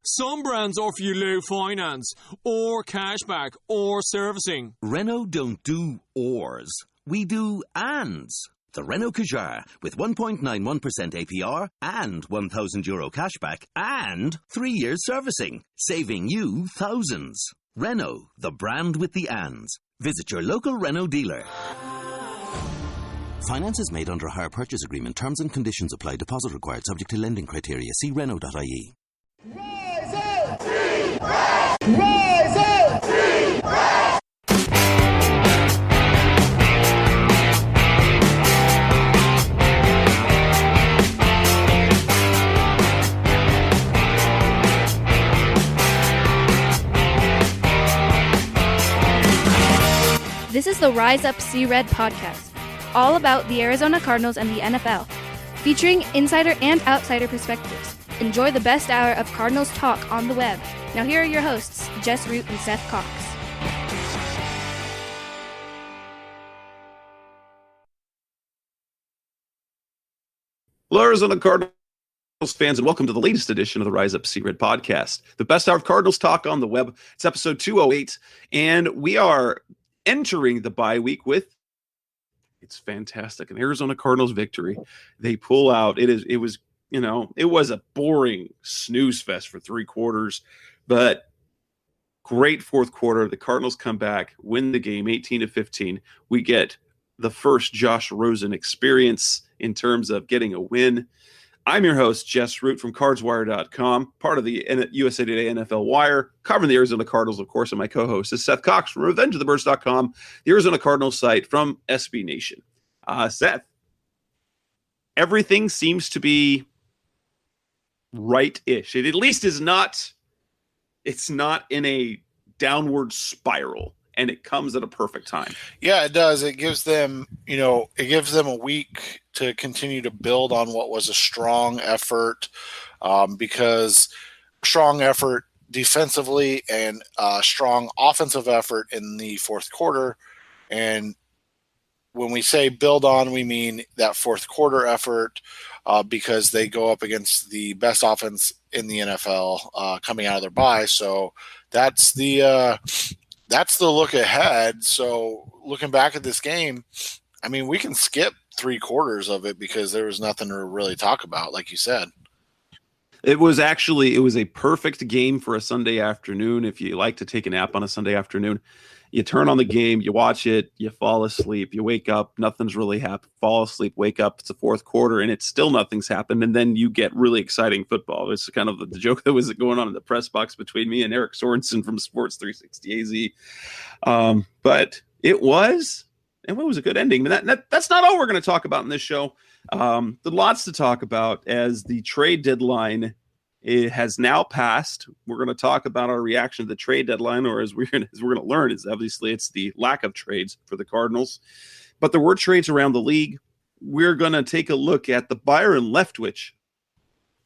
Some brands offer you low finance, or cashback, or servicing. Renault don't do ors. We do ands. The Renault Kadjar with 1.91% APR and €1,000 cashback and 3 years servicing, saving you thousands. Renault, the brand with the ands. Visit your local Renault dealer. Finance is made under a hire purchase agreement. Terms and conditions apply. Deposit required. Subject to lending criteria. See Renault.ie. Rise up! Team Red! Rise up! Team Red! This is the Rise Up See Red podcast, all about the Arizona Cardinals and the NFL, featuring insider and outsider perspectives. Enjoy the best hour of Cardinals talk on the web. Now here are your hosts, Jess Root and Seth Cox. Hello, Arizona Cardinals fans, and welcome to the latest edition of the Rise Up See Red podcast, the best hour of Cardinals talk on the web. It's episode 208, and we are entering the bye week with, it's fantastic, an Arizona Cardinals victory. They pull out. It was a boring snooze fest for three quarters, but great fourth quarter. The Cardinals come back, win the game 18-15. We get the first Josh Rosen experience in terms of getting a win. I'm your host, Jess Root from CardsWire.com, part of the USA Today NFL Wire, covering the Arizona Cardinals, of course, and my co-host is Seth Cox from RevengeOfTheBirds.com, the Arizona Cardinals site from SB Nation. Seth, everything seems to be right-ish. It at least is not. It's not in a downward spiral, and it comes at a perfect time. Yeah, it does. It gives them, a week to continue to build on what was a strong effort, because strong effort defensively and strong offensive effort in the fourth quarter. And when we say build on, we mean that fourth quarter effort, because they go up against the best offense in the NFL coming out of their bye. So that's the look ahead. So looking back at this game, I mean, we can skip three quarters of it because there was nothing to really talk about, like you said. It was a perfect game for a Sunday afternoon. If you like to take a nap on a Sunday afternoon, you turn on the game, you watch it, you fall asleep, you wake up, nothing's really happened. Fall asleep, wake up, it's the fourth quarter, and it's still nothing's happened. And then you get really exciting football. It's kind of the joke that was going on in the press box between me and Eric Sorensen from Sports 360 AZ. But it was a good ending. That's not all we're going to talk about in this show. There's lots to talk about as the trade deadline has now passed. We're going to talk about our reaction to the trade deadline, or as we're going to learn, is obviously it's the lack of trades for the Cardinals. But there were trades around the league. We're going to take a look at the Byron Leftwich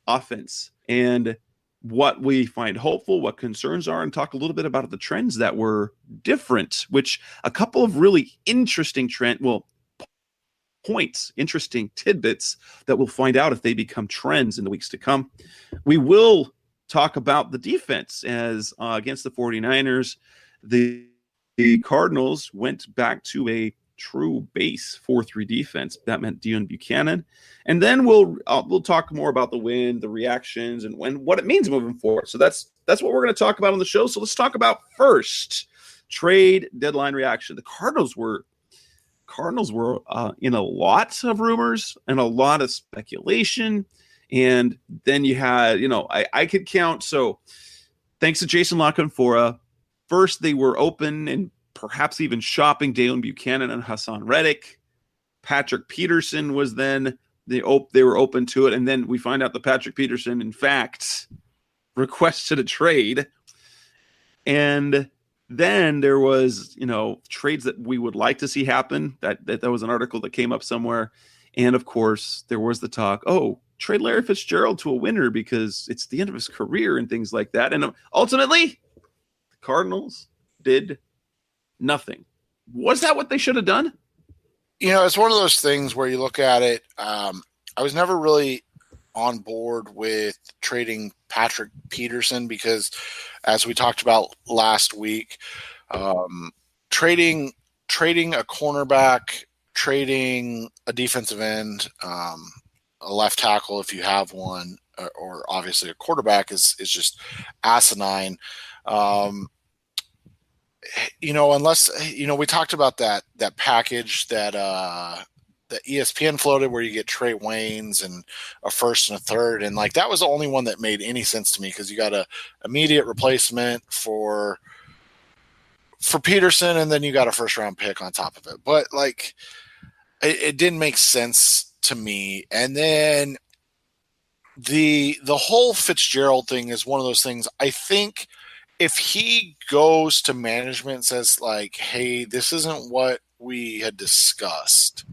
offense and what we find hopeful, what concerns are, and talk a little bit about the trends that were different, which a couple of really interesting interesting tidbits that we'll find out if they become trends in the weeks to come. We will talk about the defense as against the 49ers. The Cardinals went back to a true base 4-3 defense. That meant Dion Buchanan. And then we'll talk more about the win, the reactions, and what it means moving forward. So that's what we're going to talk about on the show. So let's talk about first trade deadline reaction. The Cardinals were in a lot of rumors and a lot of speculation. And then you had, I could count. So thanks to Jason LaConfora, first they were open and perhaps even shopping Dalen Buchanan and Hassan Reddick. Patrick Peterson was then, they were open to it. And then we find out that Patrick Peterson, in fact, requested a trade. And then there was, trades that we would like to see happen. That was an article that came up somewhere. And of course, there was the talk, trade Larry Fitzgerald to a winner because it's the end of his career and things like that. And ultimately, the Cardinals did nothing. Was that what they should have done? It's one of those things where you look at it. I was never really on board with trading Patrick Peterson because, as we talked about last week, trading a cornerback, trading a defensive end, a left tackle if you have one, or obviously a quarterback is just asinine. Unless we talked about that package that ESPN floated where you get Trey Waynes and a first and a third, and like that was the only one that made any sense to me because you got a immediate replacement for Peterson, and then you got a first round pick on top of it. But like it didn't make sense to me. And then the whole Fitzgerald thing is one of those things. I think if he goes to management and says like, hey, this isn't what we had discussed,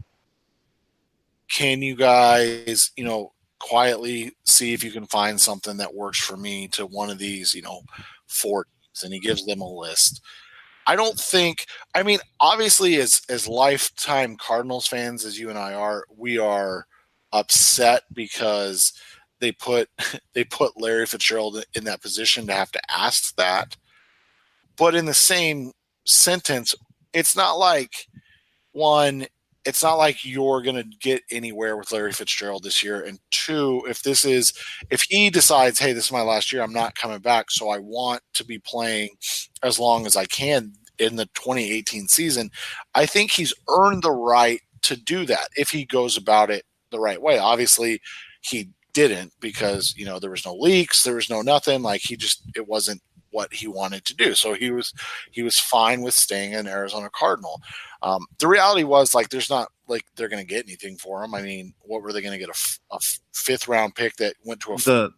can you guys, quietly see if you can find something that works for me to one of these, 4 teams, and he gives them a list. I don't think, obviously as lifetime Cardinals fans, as you and I are, we are upset because they put Larry Fitzgerald in that position to have to ask that. But in the same sentence, it's not like you're going to get anywhere with Larry Fitzgerald this year. And 2, if he decides, hey, this is my last year, I'm not coming back, so I want to be playing as long as I can in the 2018 season, I think he's earned the right to do that if he goes about it the right way. Obviously, he didn't because, there was no leaks, there was no nothing. Like it wasn't what he wanted to do. So he was fine with staying an Arizona Cardinal. The reality was like, there's not like they're going to get anything for him. I mean, what were they going to get? A 5th round pick that went to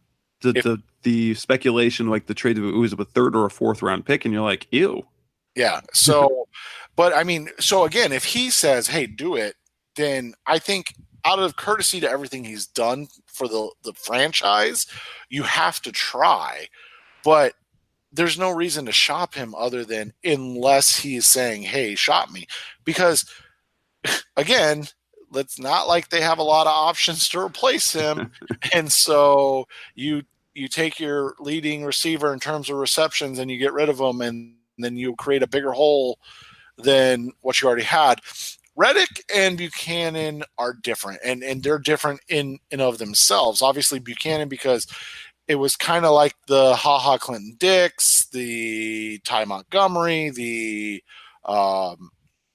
the speculation, like the trade, it was a 3rd or a 4th round pick. And you're like, ew. Yeah. So, but so again, if he says, hey, do it, then I think out of courtesy to everything he's done for the franchise, you have to try. But there's no reason to shop him other than unless he's saying, hey, shop me. Because, again, it's not like they have a lot of options to replace him. And so you take your leading receiver in terms of receptions and you get rid of him, and then you create a bigger hole than what you already had. Reddick and Buchanan are different, and they're different in and of themselves. Obviously, Buchanan, because it was kind of like the HaHa Clinton Dix, the Ty Montgomery, the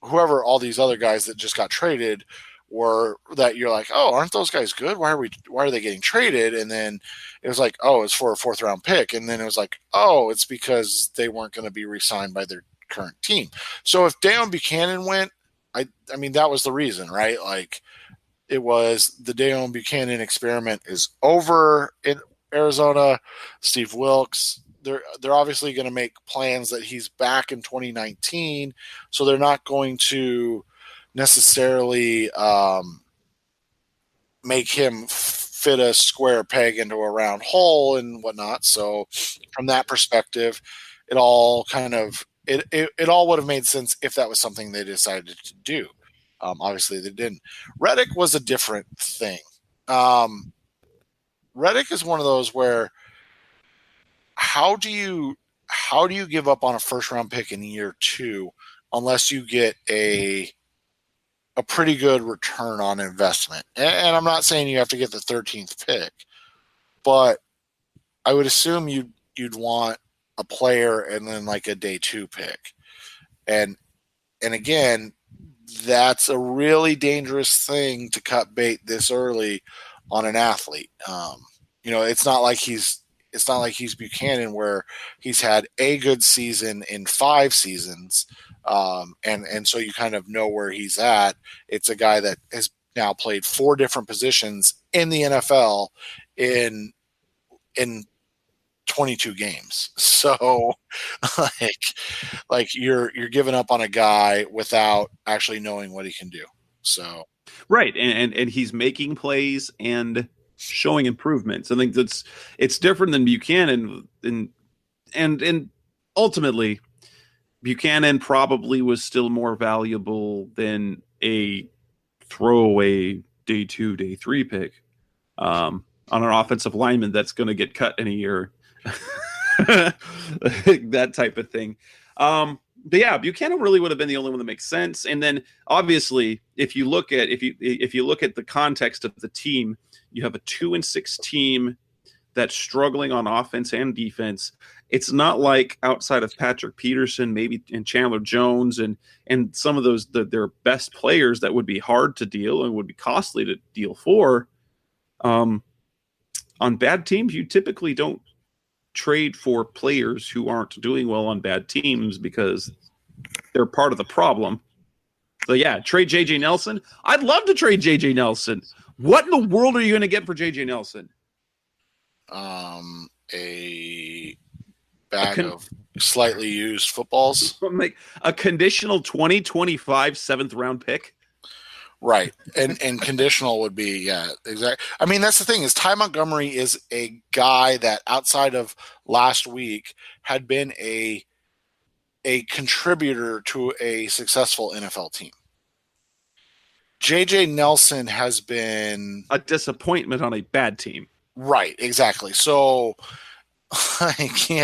whoever, all these other guys that just got traded were that you're like, oh, aren't those guys good? Why are they getting traded? And then it was like, oh, it's for a 4th round pick. And then it was like, oh, it's because they weren't going to be re-signed by their current team. So if Dejon Buchanan went, I mean, that was the reason, right? Like it was the Dejon Buchanan experiment is over in Arizona. Steve Wilkes, they're obviously going to make plans that he's back in 2019, so they're not going to necessarily make him fit a square peg into a round hole and whatnot. So from that perspective, it all kind of it all would have made sense if that was something they decided to do. Obviously, they didn't. Reddick was a different thing. Reddick is one of those where how do you give up on a 1st round pick in year 2 unless you get a pretty good return on investment? And I'm not saying you have to get the 13th pick, but I would assume you'd want a player and then like a day 2 pick. And again, that's a really dangerous thing to cut bait this early on an athlete. It's not like he's Buchanan where he's had a good season in 5 seasons. And so you kind of know where he's at. It's a guy that has now played 4 different positions in the NFL in 22 games. So like you're giving up on a guy without actually knowing what he can do. So right. And he's making plays and showing improvements. I think it's different than Buchanan, and ultimately Buchanan probably was still more valuable than a throwaway day 2, day 3 pick. on an offensive lineman that's going to get cut in a year. That type of thing. But yeah, Buchanan really would have been the only one that makes sense. And then obviously, if you look at the context of the team, you have a 2-6 team that's struggling on offense and defense. It's not like outside of Patrick Peterson, maybe, and Chandler Jones and some of those their best players that would be hard to deal and would be costly to deal for. On bad teams, you typically don't trade for players who aren't doing well on bad teams because they're part of the problem. So yeah, trade JJ Nelson. I'd love to trade JJ Nelson. What in the world are you going to get for JJ Nelson? A bag of slightly used footballs. Like a conditional 2025 7th round pick. Right. And conditional would be, yeah, exactly. I mean, that's the thing is Ty Montgomery is a guy that outside of last week had been a contributor to a successful NFL team. JJ Nelson has been a disappointment on a bad team. Right, exactly. So exactly.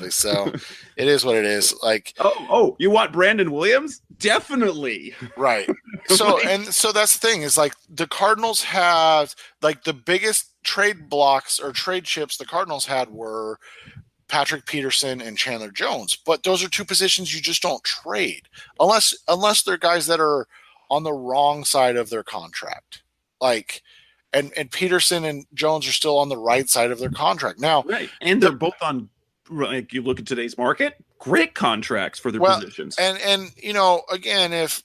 So it is what it is. Like, oh, you want Brandon Williams? Definitely. Right. So so that's the thing is like the Cardinals have like the biggest trade blocks or trade chips the Cardinals had were Patrick Peterson and Chandler Jones, but those are two positions you just don't trade unless they're guys that are on the wrong side of their contract. Like, and Peterson and Jones are still on the right side of their contract now. Right. And they're both on, like you look at today's market, great contracts for their positions. And you know, again, if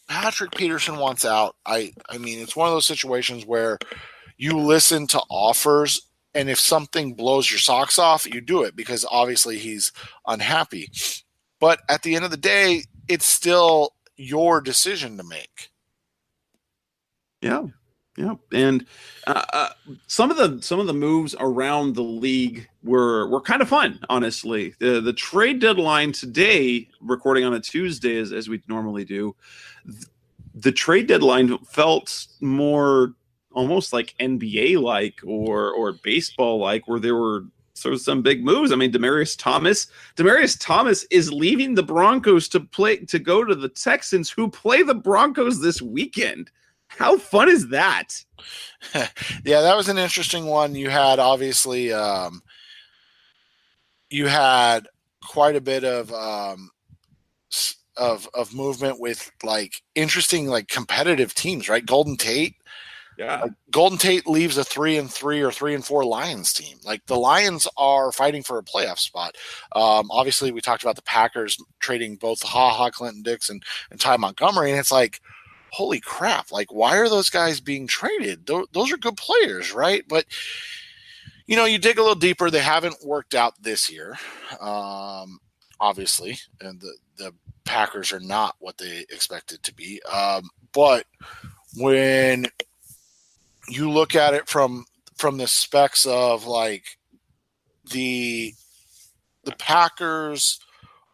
Patrick Peterson wants out, I mean, it's one of those situations where you listen to offers, and if something blows your socks off, you do it because obviously he's unhappy. But at the end of the day, it's still your decision to make. Yeah. And some of the moves around the league were kind of fun, honestly. The trade deadline today, recording on a Tuesday as we normally do, the trade deadline felt more almost like NBA-like or baseball-like, where there were sort of some big moves. I mean, Demaryius Thomas is leaving the Broncos to go to the Texans, who play the Broncos this weekend. How fun is that? Yeah, that was an interesting one. You had obviously you had quite a bit of movement with like interesting, like competitive teams, right? Golden Tate. Yeah. Like, Golden Tate leaves a 3-3 or 3-4 Lions team. Like the Lions are fighting for a playoff spot. Obviously we talked about the Packers trading both Clinton Dix and Ty Montgomery. And it's like, holy crap. Like, why are those guys being traded? Those are good players, right? But, you know, you dig a little deeper. They haven't worked out this year, obviously. And the Packers are not what they expected to be. But when you look at it from the specs of like the Packers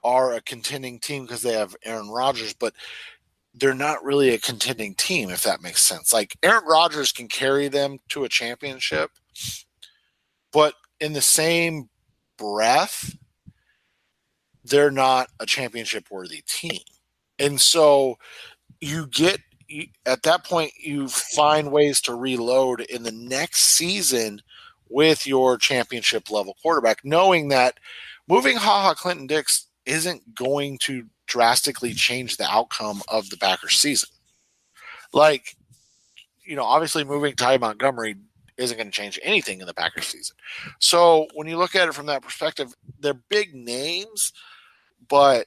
are a contending team because they have Aaron Rodgers, but they're not really a contending team, if that makes sense. Like Aaron Rodgers can carry them to a championship, but in the same breath, they're not a championship worthy team. And so at that point, you find ways to reload in the next season with your championship level quarterback, knowing that moving Clinton Dix isn't going to drastically change the outcome of the Packers season. Like, you know, obviously moving Ty Montgomery isn't going to change anything in the Packers season. So when you look at it from that perspective, they're big names, but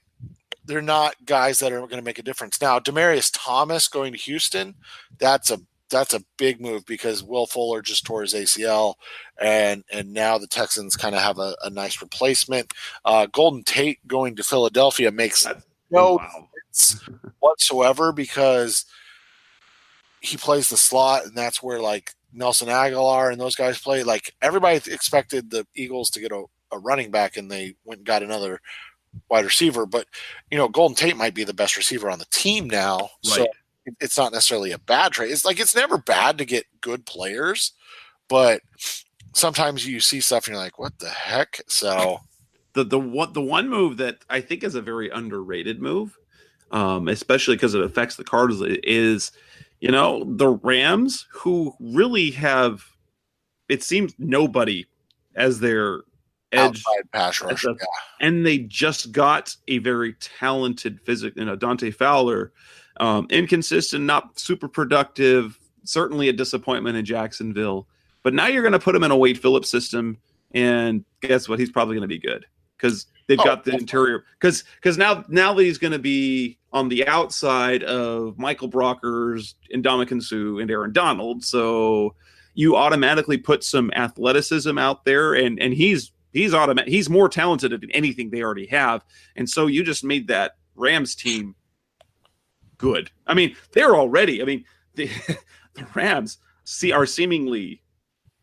they're not guys that are going to make a difference. Now, Demaryius Thomas going to Houston, that's a big move because Will Fuller just tore his ACL, and now the Texans kind of have a nice replacement. Golden Tate going to Philadelphia makes no sense whatsoever because he plays the slot, and that's where like Nelson Aguilar and those guys play. Like everybody expected the Eagles to get a running back, and they went and got another wide receiver, but you know, Golden Tate might be the best receiver on the team now. Right. So it's not necessarily a bad trade. It's like it's never bad to get good players, but sometimes you see stuff and you're like, what the heck? So the one move that I think is a very underrated move, especially because it affects the Cardinals, is the Rams, who really have, it seems, nobody as their edge outside pass rush, and they just got a very talented Dante Fowler, inconsistent, not super productive, certainly a disappointment in Jacksonville. But now you're going to put him in a Wade Phillips system, and guess what? He's probably going to be good because they've got the interior. Because now he's going to be on the outside of Michael Brockers, Ndamukong Suh, and Aaron Donald. So you automatically put some athleticism out there, and he's more talented than anything they already have. And so you just made that Rams team good. I mean, they're already. I mean, the Rams are seemingly.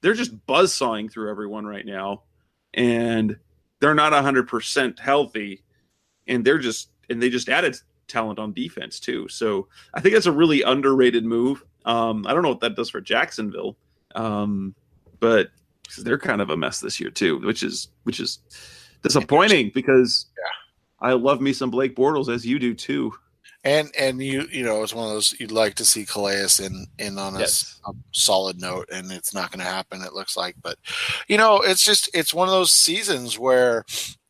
They're just buzzsawing through everyone right now, and they're not 100% healthy, and they just added talent on defense too. So I think that's a really underrated move. I don't know what that does for Jacksonville, but they're kind of a mess this year too, which is disappointing because I love me some Blake Bortles, as you do too. And it's one of those you'd like to see Calais in on a solid note, and it's not going to happen, it looks like. But it's one of those seasons where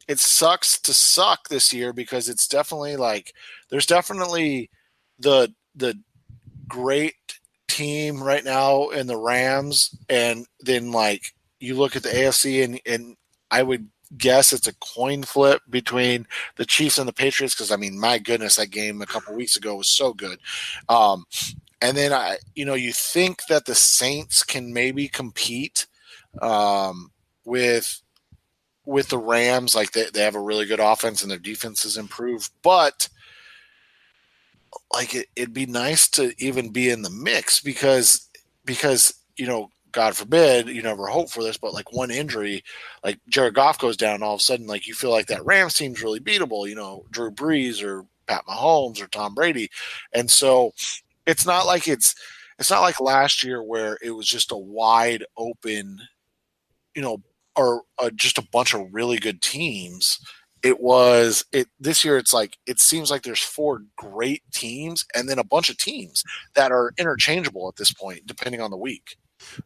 it sucks to suck this year, because it's definitely like there's definitely the great team right now in the Rams, and then like you look at the AFC and I would guess it's a coin flip between the Chiefs and the Patriots, because I mean, my goodness, that game a couple weeks ago was so good. And then you think that the Saints can maybe compete with the Rams, like they have a really good offense and their defense has improved, but like it'd be nice to even be in the mix because God forbid, you never hope for this, but like one injury, like Jared Goff goes down, all of a sudden, like you feel like that Rams team's really beatable, Drew Brees or Pat Mahomes or Tom Brady. And so it's not like last year where it was just a wide open, or just a bunch of really good teams. This year it's like it seems like there's 4 great teams and then a bunch of teams that are interchangeable at this point, depending on the week.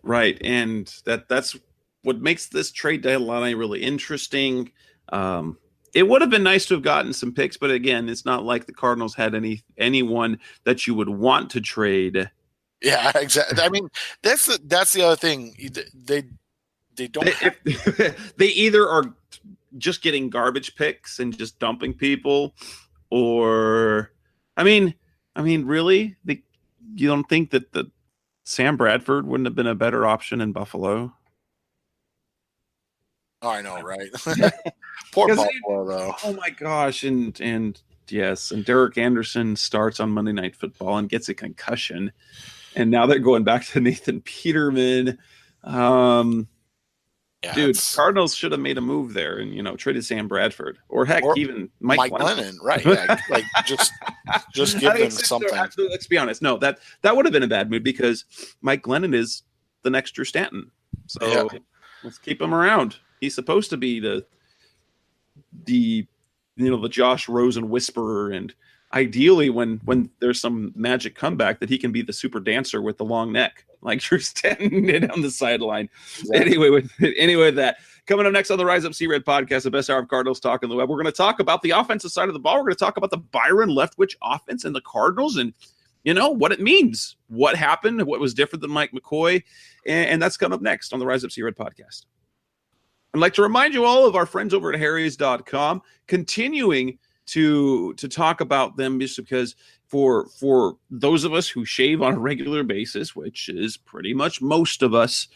Right, and that's what makes this trade deadline really interesting. It would have been nice to have gotten some picks, but again, it's not like the Cardinals had anyone that you would want to trade. Yeah, exactly. I mean, that's the other thing. They don't. They either are just getting garbage picks and just dumping people, or I mean, really, you don't think that the Sam Bradford wouldn't have been a better option in Buffalo? Oh, I know, right? Poor Buffalo, though. Oh my gosh, and yes, and Derek Anderson starts on Monday Night Football and gets a concussion, and now they're going back to Nathan Peterman. Dude, Cardinals should have made a move there and traded Sam Bradford, or even Mike Glennon, right? Yeah, like just give them something. Let's be honest. No, that would have been a bad move because Mike Glennon is the next Drew Stanton. So let's keep him around. He's supposed to be the Josh Rosen whisperer, and ideally when there's some magic comeback that he can be the super dancer with the long neck, like Drew Stanton on the sideline. Exactly. Anyway, with that. Coming up next on the Rise Up C-Red podcast, the best hour of Cardinals talk on the web, we're going to talk about the offensive side of the ball. We're going to talk about the Byron Leftwich offense and the Cardinals and, what it means, what happened, what was different than Mike McCoy. And that's coming up next on the Rise Up C-Red podcast. I'd like to remind you all of our friends over at Harry's.com, continuing to talk about them just because for those of us who shave on a regular basis, which is pretty much most of us,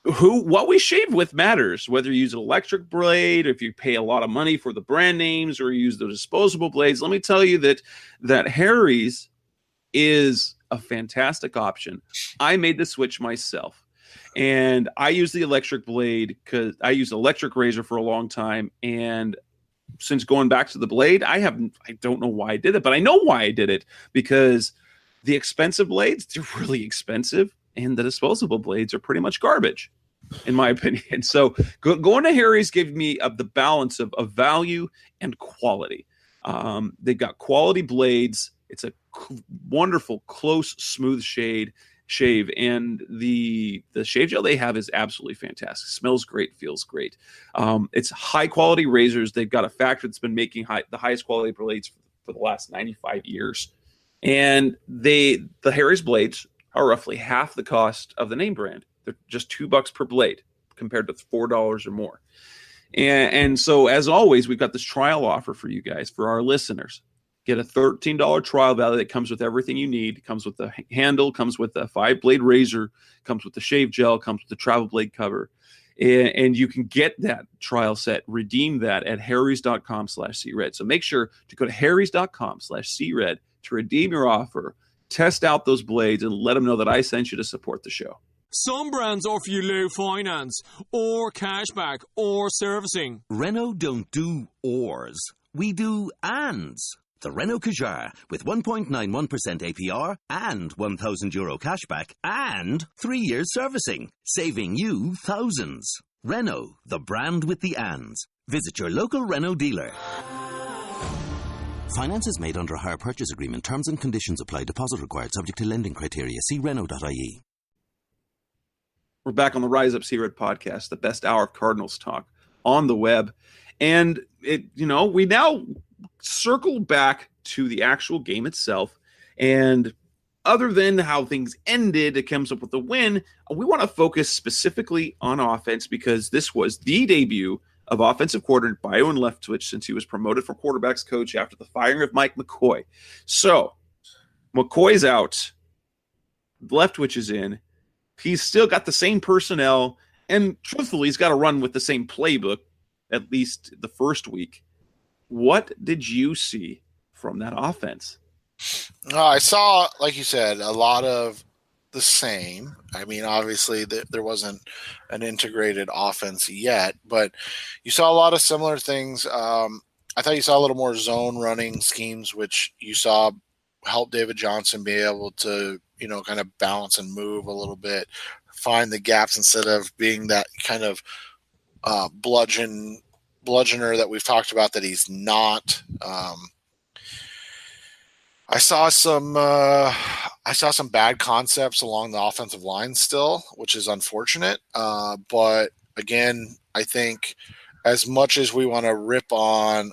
what we shave with matters, whether you use an electric blade, or if you pay a lot of money for the brand names, or you use the disposable blades. Let me tell you that Harry's is a fantastic option. I made the switch myself, and I use the electric blade because I used electric razor for a long time, and since going back to the blade, I don't know why I did it, but I know why I did it, because The expensive blades, they're really expensive, and the disposable blades are pretty much garbage, in my opinion. So going to Harry's gave me the balance of value and quality. They've got quality blades. It's a wonderful, close, smooth shave, and the shave gel they have is absolutely fantastic. Smells great, feels great. It's high quality razors. They've got a factory that's been making the highest quality blades for the last 95 years. And the Harry's blades are roughly half the cost of the name brand. They're just $2 per blade compared to $4 or more. And so, as always, we've got this trial offer for you guys, for our listeners. Get a $13 trial value that comes with everything you need. It comes with the handle, comes with a 5-blade razor, comes with the shave gel, comes with the travel blade cover. And you can get that trial set, redeem that at harrys.com/cred. So make sure to go to harrys.com/cred to redeem your offer, test out those blades, and let them know that I sent you to support the show. Some brands offer you low finance, or cashback, or servicing. Renault don't do ors. We do ands. The Renault Kadjar with 1.91% APR and €1,000 cashback and 3 years servicing, saving you thousands. Renault, the brand with the ands. Visit your local Renault dealer. Finance is made under a hire purchase agreement. Terms and conditions apply. Deposit required, subject to lending criteria. See Renault.ie. We're back on the Rise Up C-Red podcast, the best hour of Cardinals talk on the web. And we now circle back to the actual game itself. And other than how things ended, it comes up with a win. We want to focus specifically on offense, because this was the debut of offensive coordinator Byron Leftwich since he was promoted from quarterbacks coach after the firing of Mike McCoy. So McCoy's out. Leftwich is in. He's still got the same personnel, and truthfully, he's got to run with the same playbook, at least the first week. What did you see from that offense? I saw, like you said, a lot of the same. I mean, obviously, there wasn't an integrated offense yet, but you saw a lot of similar things. I thought you saw a little more zone running schemes, which you saw help David Johnson be able to, kind of balance and move a little bit, find the gaps instead of being that kind of bludgeoner that we've talked about that he's not. I saw some bad concepts along the offensive line still, which is unfortunate. But again, I think as much as we want to rip on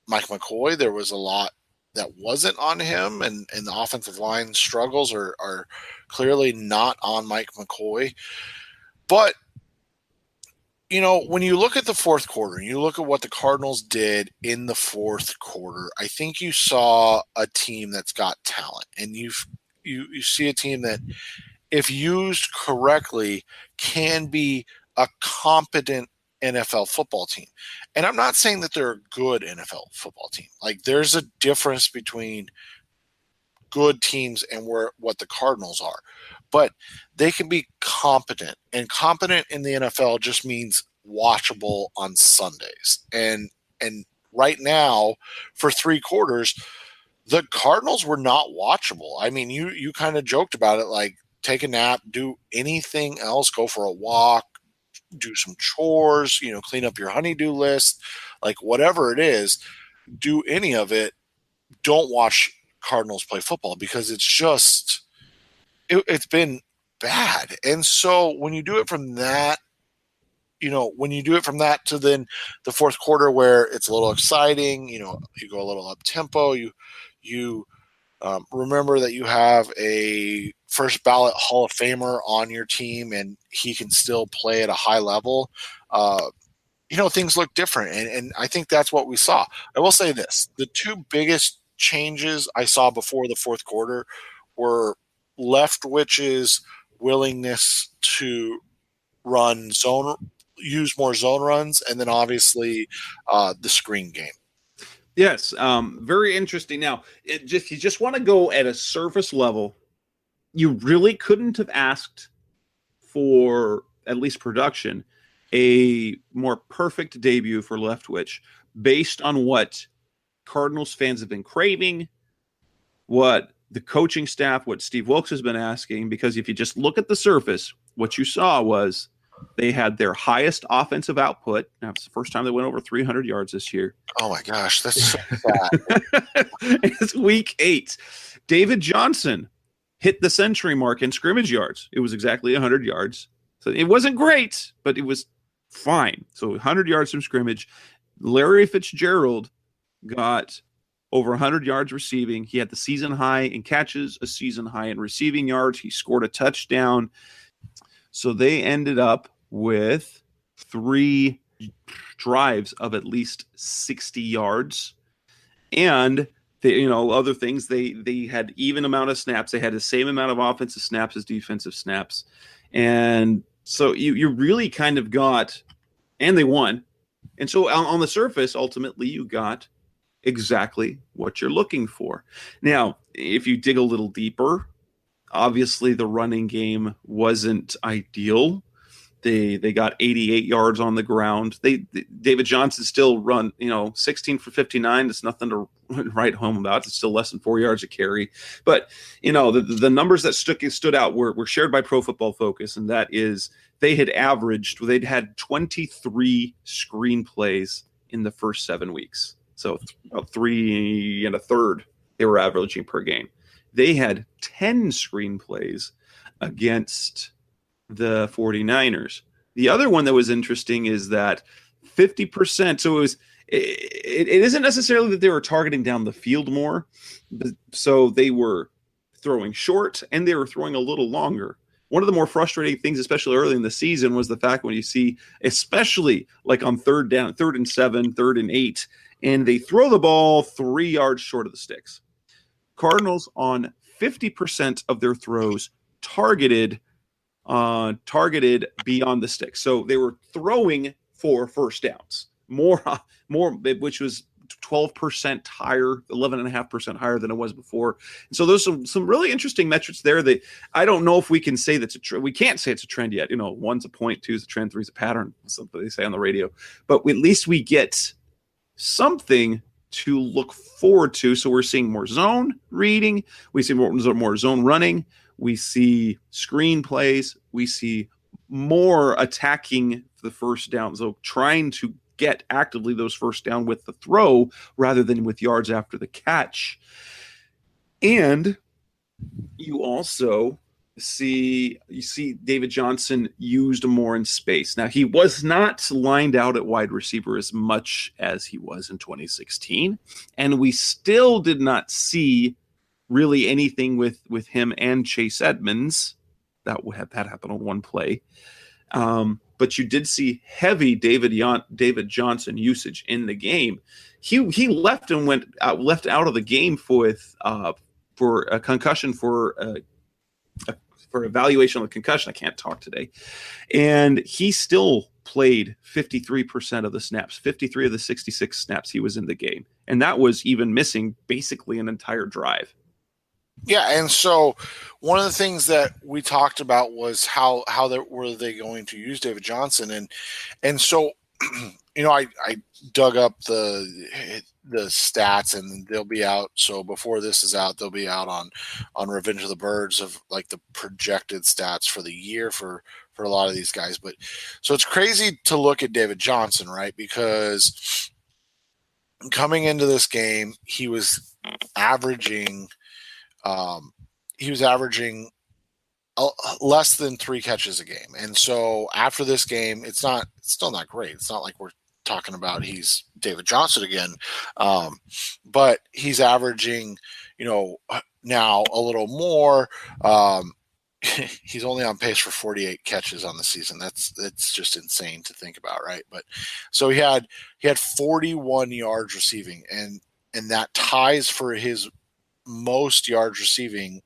Mike McCoy, there was a lot that wasn't on him, and the offensive line struggles are clearly not on Mike McCoy. But when you look at the fourth quarter, and you look at what the Cardinals did in the fourth quarter, I think you saw a team that's got talent, and you see a team that, if used correctly, can be a competent NFL football team. And I'm not saying that they're a good NFL football team. Like, there's a difference between good teams and what the Cardinals are. But they can be competent, and competent in the NFL just means watchable on Sundays. And right now, for 3 quarters, the Cardinals were not watchable. I mean, you kind of joked about it, like, take a nap, do anything else, go for a walk, do some chores, clean up your honey-do list, like whatever it is, do any of it. Don't watch Cardinals play football, because it's been bad. And so when you do it from that, to then the fourth quarter where it's a little exciting, you go a little up tempo, you remember that you have a first ballot Hall of Famer on your team and he can still play at a high level. Things look different. And I think that's what we saw. I will say this, the 2 biggest changes I saw before the fourth quarter were Leftwich's willingness to use more zone runs, and then obviously the screen game. Yes, very interesting. Now, you just want to go at a surface level. You really couldn't have asked for, at least production, a more perfect debut for Leftwich based on what Cardinals fans have been craving, what the coaching staff, what Steve Wilkes has been asking, because if you just look at the surface, what you saw was they had their highest offensive output. Now, it's the first time they went over 300 yards this year. Oh, my gosh. That's so sad. It's week 8. David Johnson hit the century mark in scrimmage yards. It was exactly 100 yards. So it wasn't great, but it was fine. So 100 yards from scrimmage. Larry Fitzgerald got over 100 yards receiving. He had the season high in catches, a season high in receiving yards. He scored a touchdown. So they ended up with 3 drives of at least 60 yards. And they, other things, they had even amount of snaps. They had the same amount of offensive snaps as defensive snaps. And so you really kind of got, and they won. And so on the surface, ultimately, you got exactly what you're looking for. Now, if you dig a little deeper, obviously the running game wasn't ideal. They got 88 yards on the ground. David Johnson still run, 16 for 59. It's nothing to write home about. It's still less than 4 yards a carry. But, the numbers that stood out were shared by Pro Football Focus, and that is they'd had 23 screenplays in the first 7 weeks. So about 3 1/3 they were averaging per game. They had 10 screenplays against the 49ers. The other one that was interesting is that 50%, so it isn't necessarily that they were targeting down the field more, but so they were throwing short and they were throwing a little longer. One of the more frustrating things, especially early in the season, was the fact when you see, especially like on 3rd down, 3rd and 7, 3rd and 8, and they throw the ball 3 yards short of the sticks. Cardinals on 50% of their throws targeted beyond the sticks. So they were throwing for first downs, more, which was 12% higher, 11.5% higher than it was before. And so there's some really interesting metrics there that I don't know if we can say that's a trend. We can't say it's a trend yet. 1's a point, 2's a trend, 3's a pattern, something they say on the radio. But at least we get something to look forward to. So we're seeing more zone reading. We see more zone running. We see screen plays. We see more attacking the first down. So trying to get actively those first down with the throw rather than with yards after the catch. And you also see David Johnson used more in space. Now, he was not lined out at wide receiver as much as he was in 2016. And we still did not see really anything with him and Chase Edmonds. That happened on one play. But you did see heavy David Johnson usage in the game. He left out of the game for a concussion for evaluation of the concussion. I can't talk today. And he still played 53% of the snaps, 53 of the 66 snaps he was in the game. And that was even missing basically an entire drive. Yeah, and so one of the things that we talked about was how were they going to use David Johnson, and so I dug up the stats, and they'll be out. So before this is out, they'll be out on Revenge of the Birds of like the projected stats for the year for a lot of these guys. But so it's crazy to look at David Johnson, right? Because coming into this game, he was averaging less than 3 catches a game. And so after this game, it's still not great. It's not like we're talking about he's David Johnson again. But he's averaging, now a little more. He's only on pace for 48 catches on the season. That's just insane to think about, right? But so he had 41 yards receiving, and that ties for his most yards receiving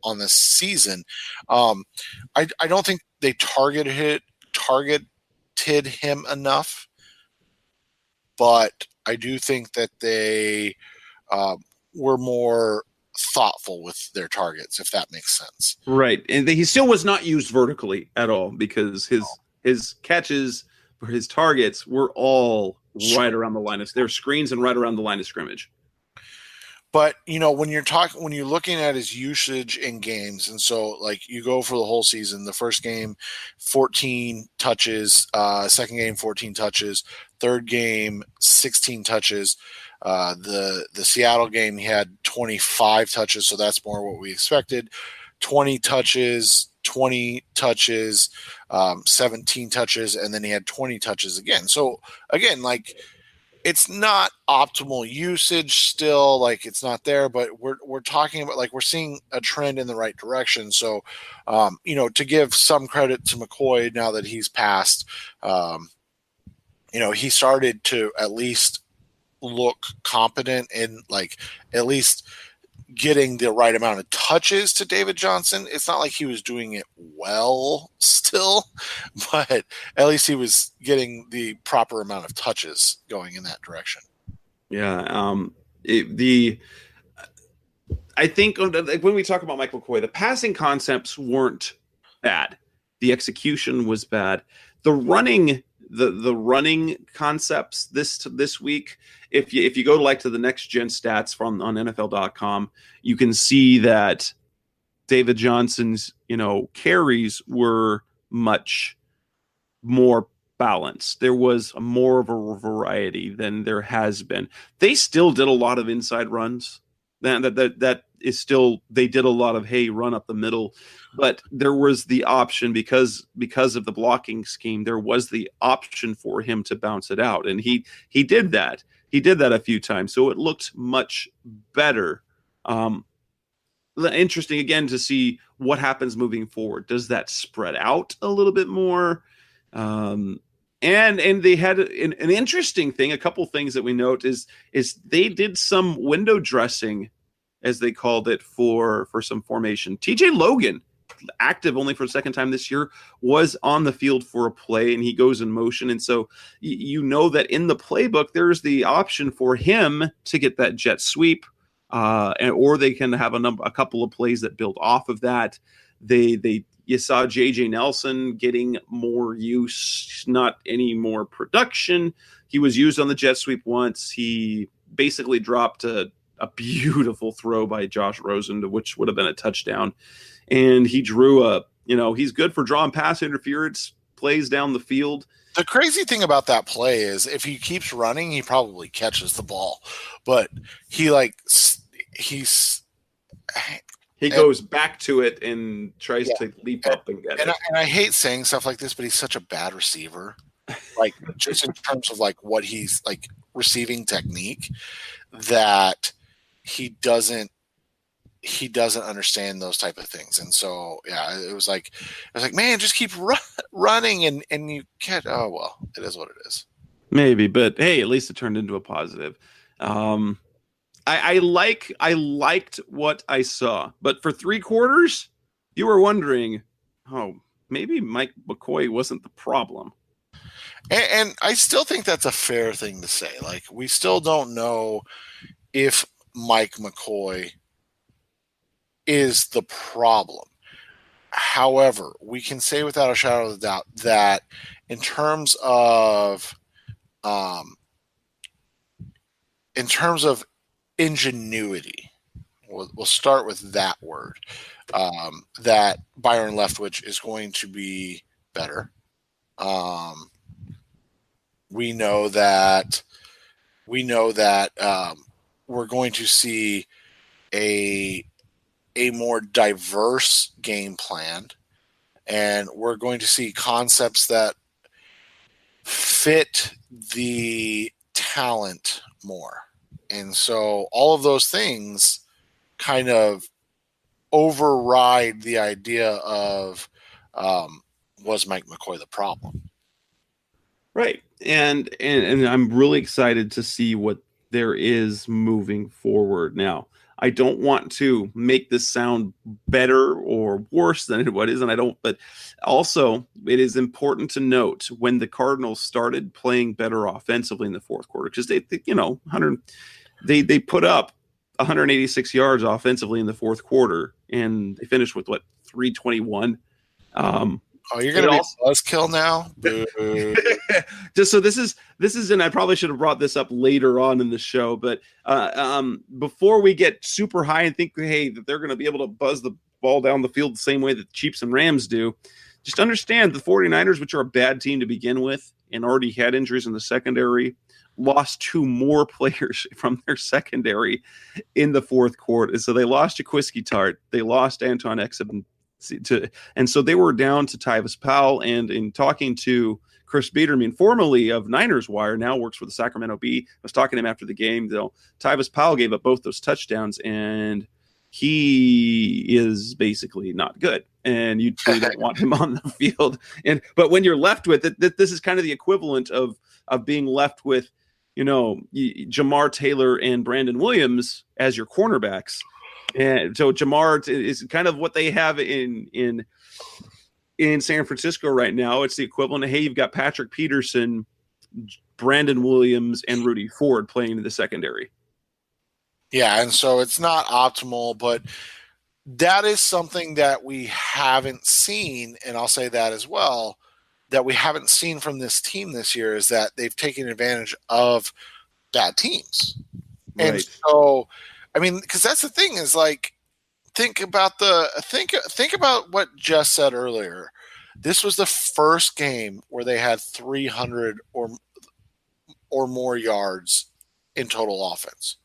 on the season. I don't think they targeted him enough, but I do think that they were more thoughtful with their targets, if that makes sense. Right. And he still was not used vertically at all because his catches for his targets were all right around the line of their screens and right around the line of scrimmage. But when you're looking at his usage in games, and so like you go for the whole season, the first game, 14 touches, second game, 14 touches, third game, 16 touches. The Seattle game, he had 25 touches, so that's more what we expected. 20 touches, 17 touches, and then he had 20 touches again. So again, like, it's not optimal usage still, like it's not there, but we're talking about, like, we're seeing a trend in the right direction. So, to give some credit to McCoy now that he's passed, he started to at least look competent in, like, at least getting the right amount of touches to David Johnson. It's not like he was doing it well still, but at least he was getting the proper amount of touches going in that direction. Yeah. I think when we talk about Mike McCoy, the passing concepts weren't bad. The execution was bad. The running concepts this week, if you go to the next gen stats on NFL.com, you can see that David Johnson's carries were much more balanced. There was more of a variety than there has been. They still did a lot of inside runs. That is still, they did a lot of, hey, run up the middle, but there was the option because of the blocking scheme. There was the option for him to bounce it out, and he did that. He did that a few times, so it looked much better. Interesting again to see what happens moving forward. Does that spread out a little bit more? And they had an interesting thing. A couple things that we note is they did some window dressing, as they called it, for some formation. TJ Logan, active only for the second time this year, was on the field for a play, and he goes in motion. And so that in the playbook, there's the option for him to get that jet sweep, or they can have a couple of plays that build off of that. You saw J.J. Nelson getting more use, not any more production. He was used on the jet sweep once. He basically dropped a beautiful throw by Josh Rosen, which would have been a touchdown. And he drew he's good for drawing pass interference plays down the field. The crazy thing about that play is if he keeps running, he probably catches the ball. But he goes back to it and tries to leap up and get it. And I hate saying stuff like this, but he's such a bad receiver. Like, just in terms of like what he's like receiving technique, that he doesn't understand those type of things. And so, yeah, it was like, man, just keep running and you can't. Oh, well, it is what it is. Maybe, but hey, at least it turned into a positive. I liked what I saw, but for 3 quarters, you were wondering, maybe Mike McCoy wasn't the problem. And I still think that's a fair thing to say. Like, we still don't know if Mike McCoy is the problem. However, we can say without a shadow of a doubt that in terms of ingenuity, we'll start with that word, that Byron Leftwich is going to be better. We know that we're going to see a more diverse game plan, and we're going to see concepts that fit the talent more. And so all of those things kind of override the idea of was Mike McCoy the problem? Right. And I'm really excited to see what there is moving forward. Now, I don't want to make this sound better or worse than what is, but also it is important to note when the Cardinals started playing better offensively in the fourth quarter, because they put up 186 yards offensively in the fourth quarter, and they finished with 321. Oh, you're going to be buzzkill now? Just so this is, and I probably should have brought this up later on in the show, but before we get super high and think, hey, that they're going to be able to buzz the ball down the field the same way that the Chiefs and Rams do, just understand the 49ers, which are a bad team to begin with and already had injuries in the secondary, lost 2 more players from their secondary in the fourth quarter. So they lost Jaquiski Tart, they lost Anton Exum, and so they were down to Tyvis Powell. And in talking to Chris Biederman, formerly of Niners Wire, now works for the Sacramento Bee, I was talking to him after the game, though. Tyvis Powell gave up both those touchdowns, and he is basically not good, and you really don't want him on the field. But when you're left with it, this is kind of the equivalent of being left with, Jamar Taylor and Brandon Williams as your cornerbacks. And so Jamar is kind of what they have in San Francisco right now. It's the equivalent of, hey, you've got Patrick Peterson, Brandon Williams, and Rudy Ford playing in the secondary. Yeah, and so it's not optimal, but that is something that we haven't seen, and I'll say that as well, that we haven't seen from this team this year, is that they've taken advantage of bad teams. Right. And so, I mean, because that's the thing is, like, think about what Jess said earlier. This was the first game where they had 300 or more yards in total offense.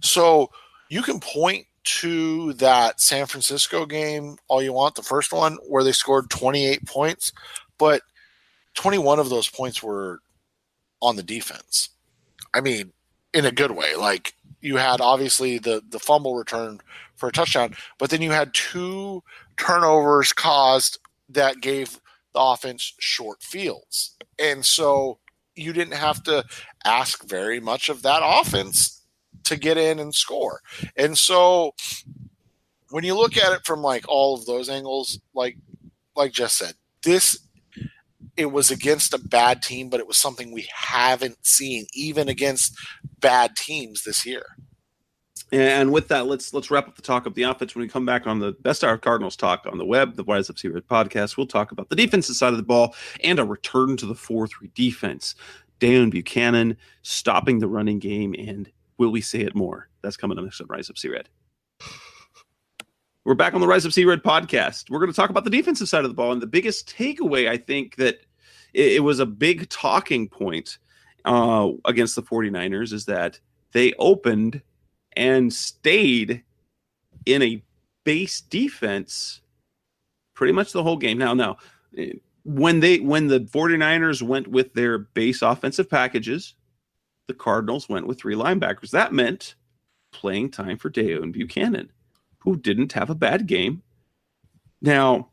So you can point to that San Francisco game all you want, the first one, where they scored 28 points, but 21 of those points were on the defense. I mean, in a good way. Like, you had obviously the fumble return for a touchdown, but then you had 2 turnovers caused that gave the offense short fields. And so you didn't have to ask very much of that offense to get in and score. And so when you look at it from like all of those angles, like Jess said, it was against a bad team, but it was something we haven't seen even against bad teams this year. And with that, let's wrap up the talk of the offense. When we come back on the Best Hour of Cardinals talk on the web, the Rise Up C Red podcast, we'll talk about the defensive side of the ball and a return to the 4-3 defense. Dayon Buchanan stopping the running game, and will we say it more? That's coming up next on Rise Up C Red. We're back on the Rise Up C Red podcast. We're going to talk about the defensive side of the ball, and the biggest takeaway, I think, that it was a big talking point against the 49ers is that they opened and stayed in a base defense pretty much the whole game. Now, when the 49ers went with their base offensive packages, the Cardinals went with 3 linebackers. That meant playing time for Dayon Buchanan, who didn't have a bad game. Now,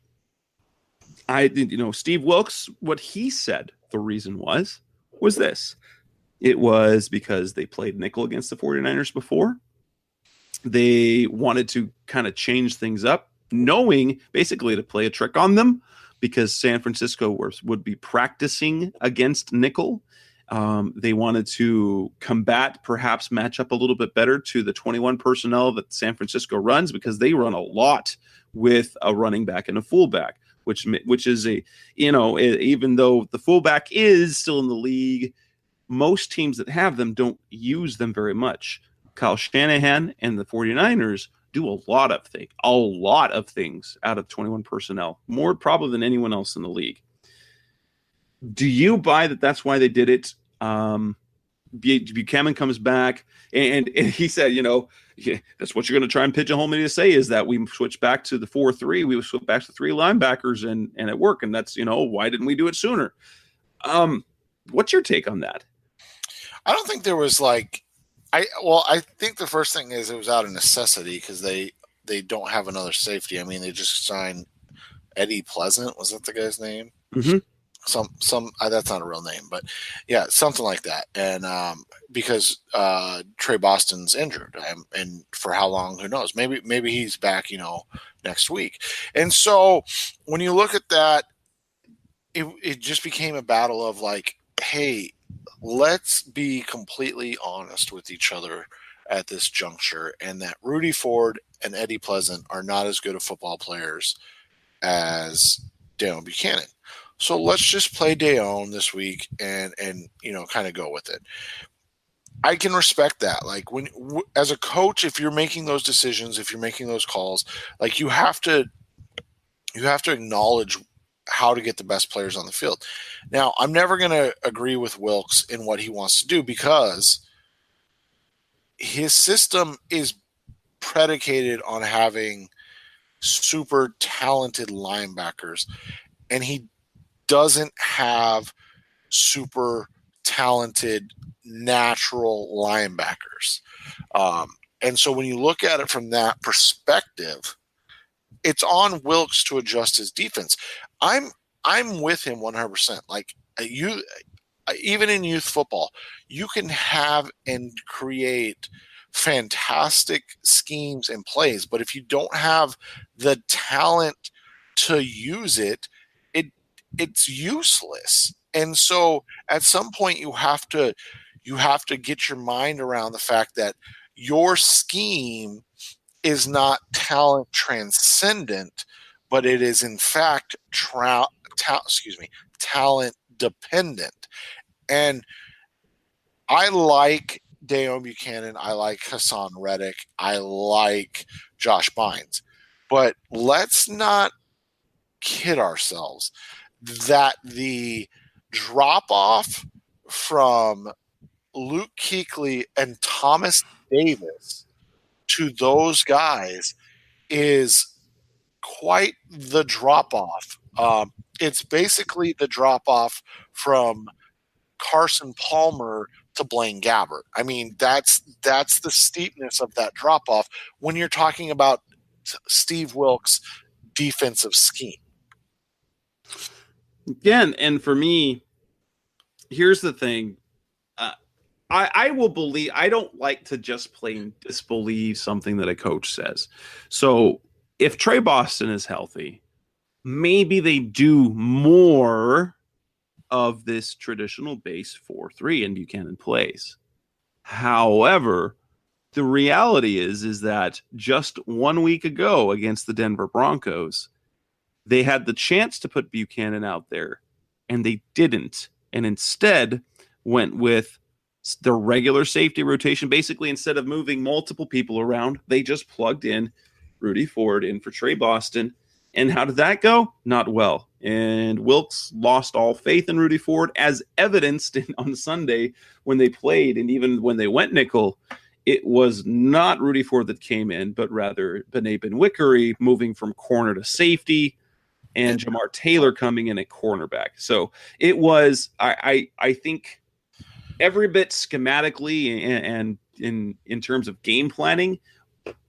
Steve Wilkes, what he said the reason was this. It was because they played nickel against the 49ers before. They wanted to kind of change things up, knowing basically to play a trick on them because San Francisco would be practicing against nickel. They wanted to perhaps match up a little bit better to the 21 personnel that San Francisco runs, because they run a lot with a running back and a fullback, which is even though the fullback is still in the league, most teams that have them don't use them very much. Kyle Shanahan and the 49ers do a lot of things out of 21 personnel, more probably than anyone else in the league. Do you buy that that's why they did it? Buchanan comes back, and he said, that's what you're going to try and pigeonhole me to say, is that we switch back to the 4-3. We switch back to 3 linebackers and it worked. And that's, why didn't we do it sooner? What's your take on that? I don't think there was I think the first thing is it was out of necessity because they don't have another safety. I mean, they just signed Eddie Pleasant. Was that the guy's name? Mm-hmm. Some that's not a real name, but yeah, something like that. And because Trey Boston's injured, and for how long, who knows? Maybe he's back, next week. And so when you look at that, it just became a battle of hey, let's be completely honest with each other at this juncture, and that Rudy Ford and Eddie Pleasant are not as good of football players as Dale Buchanan. So let's just play Dayon this week and kind of go with it. I can respect that. Like as a coach, if you're making those decisions, if you're making those calls, like you have to acknowledge how to get the best players on the field. Now, I'm never going to agree with Wilks in what he wants to do because his system is predicated on having super talented linebackers, and he doesn't have super talented natural linebackers. And so when you look at it from that perspective, it's on Wilks to adjust his defense. I'm with him 100%. Like even in youth football, you can have and create fantastic schemes and plays, but if you don't have the talent to use it, it's useless. And so at some point you have to get your mind around the fact that your scheme is not talent transcendent, but it is in fact talent dependent. And I like Dayon Buchanan, I like Hassan Reddick, I like Josh Bynes, but let's not kid ourselves that the drop off from Luke Kuechly and Thomas Davis to those guys is quite the drop off. It's basically the drop off from Carson Palmer to Blaine Gabbert. I mean, that's the steepness of that drop off when you're talking about Steve Wilks' defensive scheme. Again, and for me, here's the thing. I will believe. I don't like to just plain disbelieve something that a coach says. So if Trey Boston is healthy, maybe they do more of this traditional base 4-3 and Buchanan plays. However, the reality is that just 1 week ago against the Denver Broncos, they had the chance to put Buchanan out there, and they didn't, and instead went with the regular safety rotation. Basically, instead of moving multiple people around, they just plugged in Rudy Ford in for Trey Boston. And how did that go? Not well. And Wilks lost all faith in Rudy Ford, as evidenced on Sunday when they played. And even when they went nickel, it was not Rudy Ford that came in, but rather Bené Benwickery moving from corner to safety and Jamar Taylor coming in at cornerback. So it was, I think, every bit schematically and in terms of game planning,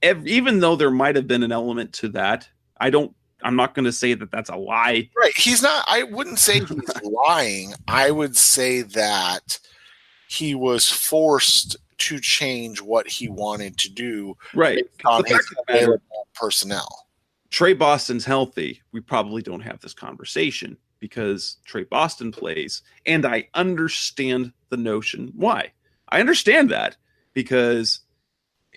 even though there might have been an element to that, I'm not going to say that that's a lie. Right. He's not, I wouldn't say he's lying. I would say that he was forced to change what he wanted to do. Right. On his available personnel. Trey Boston's healthy. We probably don't have this conversation because Trey Boston plays. And I understand the notion why. I understand that because,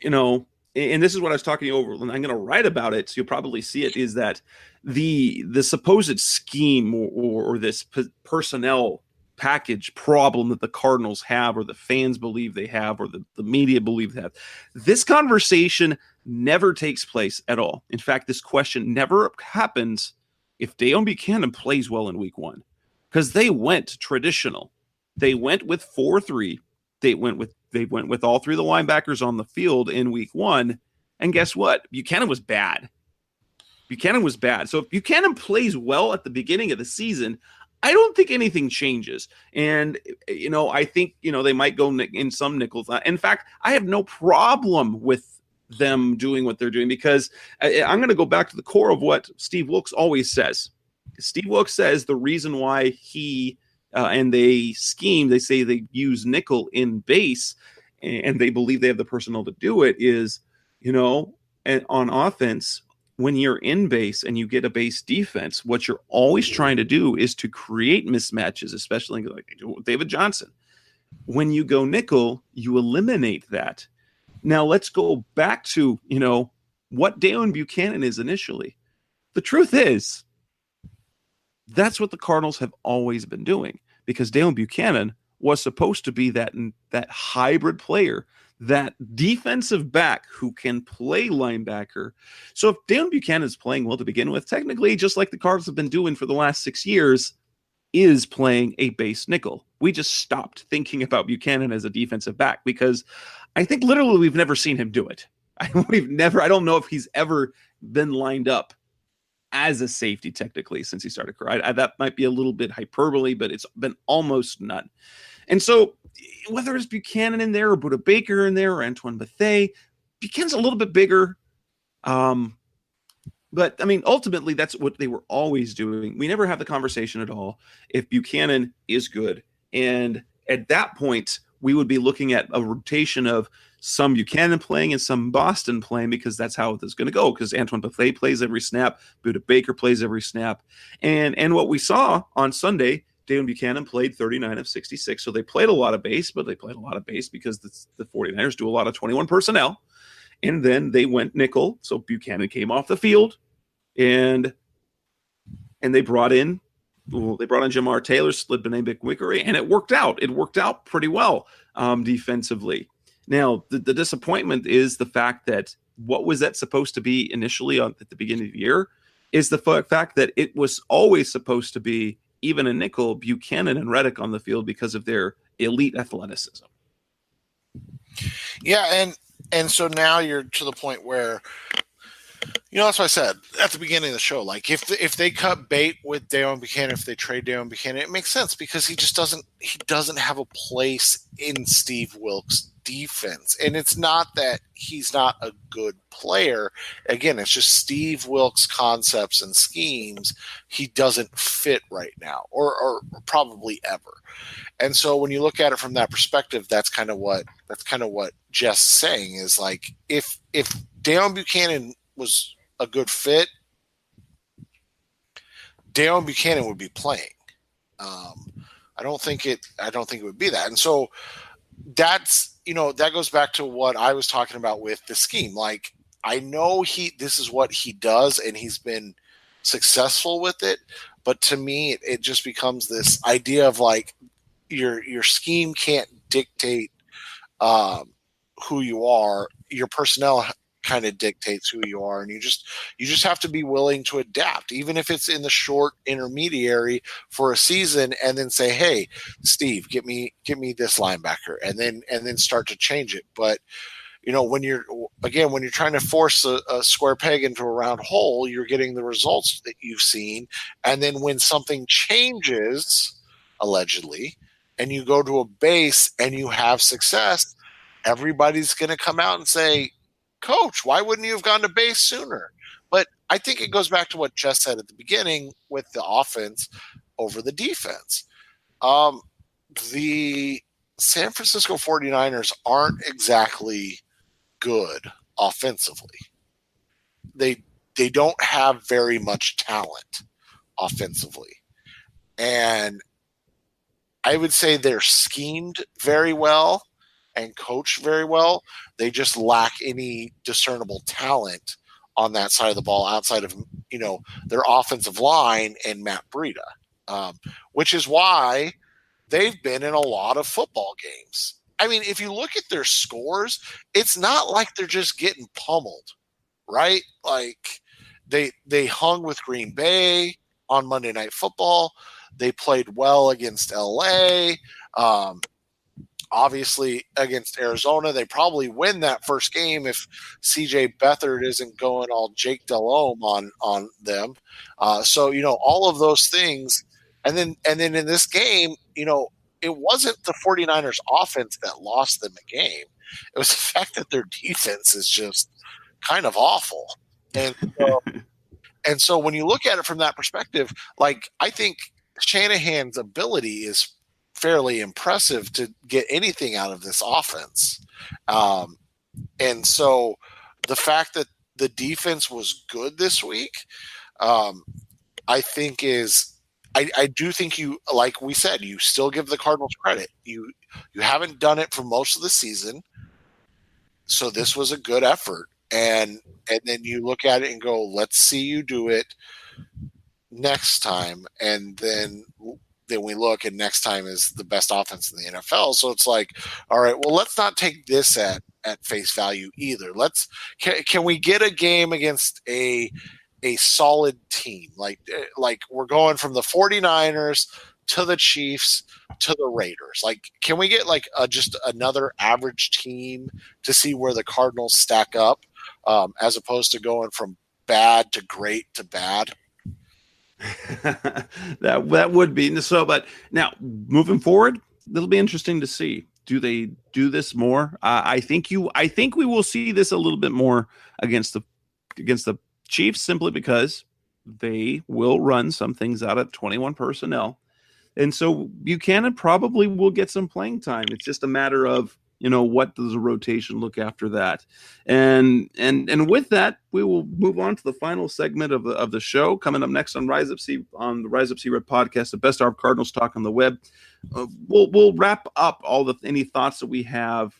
and this is what I was talking over, and I'm going to write about it, so you'll probably see it, is that the supposed scheme or this personnel package problem that the Cardinals have, or the fans believe they have, or the media believe they have, this conversation never takes place at all. In fact, this question never happens if Dayon Buchanan plays well in week 1, because they went traditional. They went with 4-3. They went with all three of the linebackers on the field in week 1. And guess what? Buchanan was bad. So if Buchanan plays well at the beginning of the season, I don't think anything changes. And, I think, they might go in some nickels. In fact, I have no problem with them doing what they're doing, because I'm going to go back to the core of what Steve Wilks always says. Steve Wilks says the reason why he and they scheme, they say they use nickel in base, and they believe they have the personnel to do it, is, and on offense, when you're in base and you get a base defense, what you're always trying to do is to create mismatches, especially like David Johnson. When you go nickel, you eliminate that. Now let's go back to, what Dayon Buchanan is initially. The truth is, That's what the Cardinals have always been doing, because Dalen Buchanan was supposed to be that hybrid player, that defensive back who can play linebacker. So if Dalen Buchanan is playing well to begin with, technically, just like the Cardinals have been doing for the last 6 years, is playing a base nickel. We just stopped thinking about Buchanan as a defensive back because I think literally we've never seen him do it. I don't know if he's ever been lined up as a safety technically since he started career. That might be a little bit hyperbole, but it's been almost none. And so whether it's Buchanan in there or Budda Baker in there or Antoine Bethea, Buchanan's a little bit bigger. But I mean, ultimately, that's what they were always doing. We never have the conversation at all if Buchanan is good. And at that point, we would be looking at a rotation of some Buchanan playing and some Boston playing, because that's how it's going to go. Because Antoine Bethea plays every snap, Budda Baker plays every snap. And what we saw on Sunday, Dalen Buchanan played 39 of 66. So they played a lot of base, but they played a lot of base because the 49ers do a lot of 21 personnel. And then they went nickel. So Buchanan came off the field, and they brought in Jamar Taylor, slid Benet Wickery, and it worked out. It worked out pretty well defensively. Now, the disappointment is the fact that what was that supposed to be initially at the beginning of the year is the fact that it was always supposed to be, even a nickel, Buchanan and Reddick on the field because of their elite athleticism. Yeah, and so now you're to the point where, that's what I said at the beginning of the show. Like if they cut bait with Dalen Buchanan, if they trade Dalen Buchanan, it makes sense because he doesn't have a place in Steve Wilks' defense. And it's not that he's not a good player. Again, it's just Steve Wilks' concepts and schemes he doesn't fit right now, or probably ever. And so when you look at it from that perspective, that's kind of what Jess is saying is like if Dalen Buchanan was a good fit, Dalen Buchanan would be playing. I don't think it would be that. And so that's, that goes back to what I was talking about with the scheme. Like, I know this is what he does and he's been successful with it. But to me, it just becomes this idea of like your scheme can't dictate who you are. Your personnel kind of dictates who you are, and you just have to be willing to adapt, even if it's in the short intermediary for a season, and then say, hey, Steve, get me this linebacker, and then start to change it. But when you're trying to force a square peg into a round hole, you're getting the results that you've seen. And then when something changes, allegedly, and you go to a base and you have success, everybody's going to come out and say, Coach, why wouldn't you have gone to base sooner? But I think it goes back to what Jess said at the beginning with the offense over the defense. The San Francisco 49ers aren't exactly good offensively. They don't have very much talent offensively. And I would say they're schemed very well and coached very well. They just lack any discernible talent on that side of the ball outside of, their offensive line and Matt Breida, which is why they've been in a lot of football games. I mean, if you look at their scores, it's not like they're just getting pummeled, right? Like they hung with Green Bay on Monday Night Football. They played well against LA. Obviously, against Arizona, they probably win that first game if CJ Beathard isn't going all Jake Delhomme on them. So all of those things, and then in this game, it wasn't the 49ers offense that lost them a game. It was the fact that their defense is just kind of awful. And so when you look at it from that perspective, like, I think Shanahan's ability is fairly impressive to get anything out of this offense. And so the fact that the defense was good this week, I think I do think you, like we said, you still give the Cardinals credit. You haven't done it for most of the season, so this was a good effort. And then you look at it and go, let's see you do it next time, and then we look, and next time is the best offense in the NFL. So it's like, all right, well, let's not take this at face value either. Can we get a game against a solid team? Like we're going from the 49ers to the Chiefs to the Raiders. Like, can we get like just another average team to see where the Cardinals stack up, as opposed to going from bad to great to bad? that would be so. But now moving forward, it'll be interesting to see. Do they do this more? I think we will see this a little bit more against the Chiefs, simply because they will run some things out of 21 personnel. And so Buchanan probably will get some playing time. It's just a matter of, what does a rotation look after that? And with that, we will move on to the final segment of the show. Coming up next on the Rise Up See Red podcast, the best hour of Cardinals talk on the web. We'll wrap up any thoughts that we have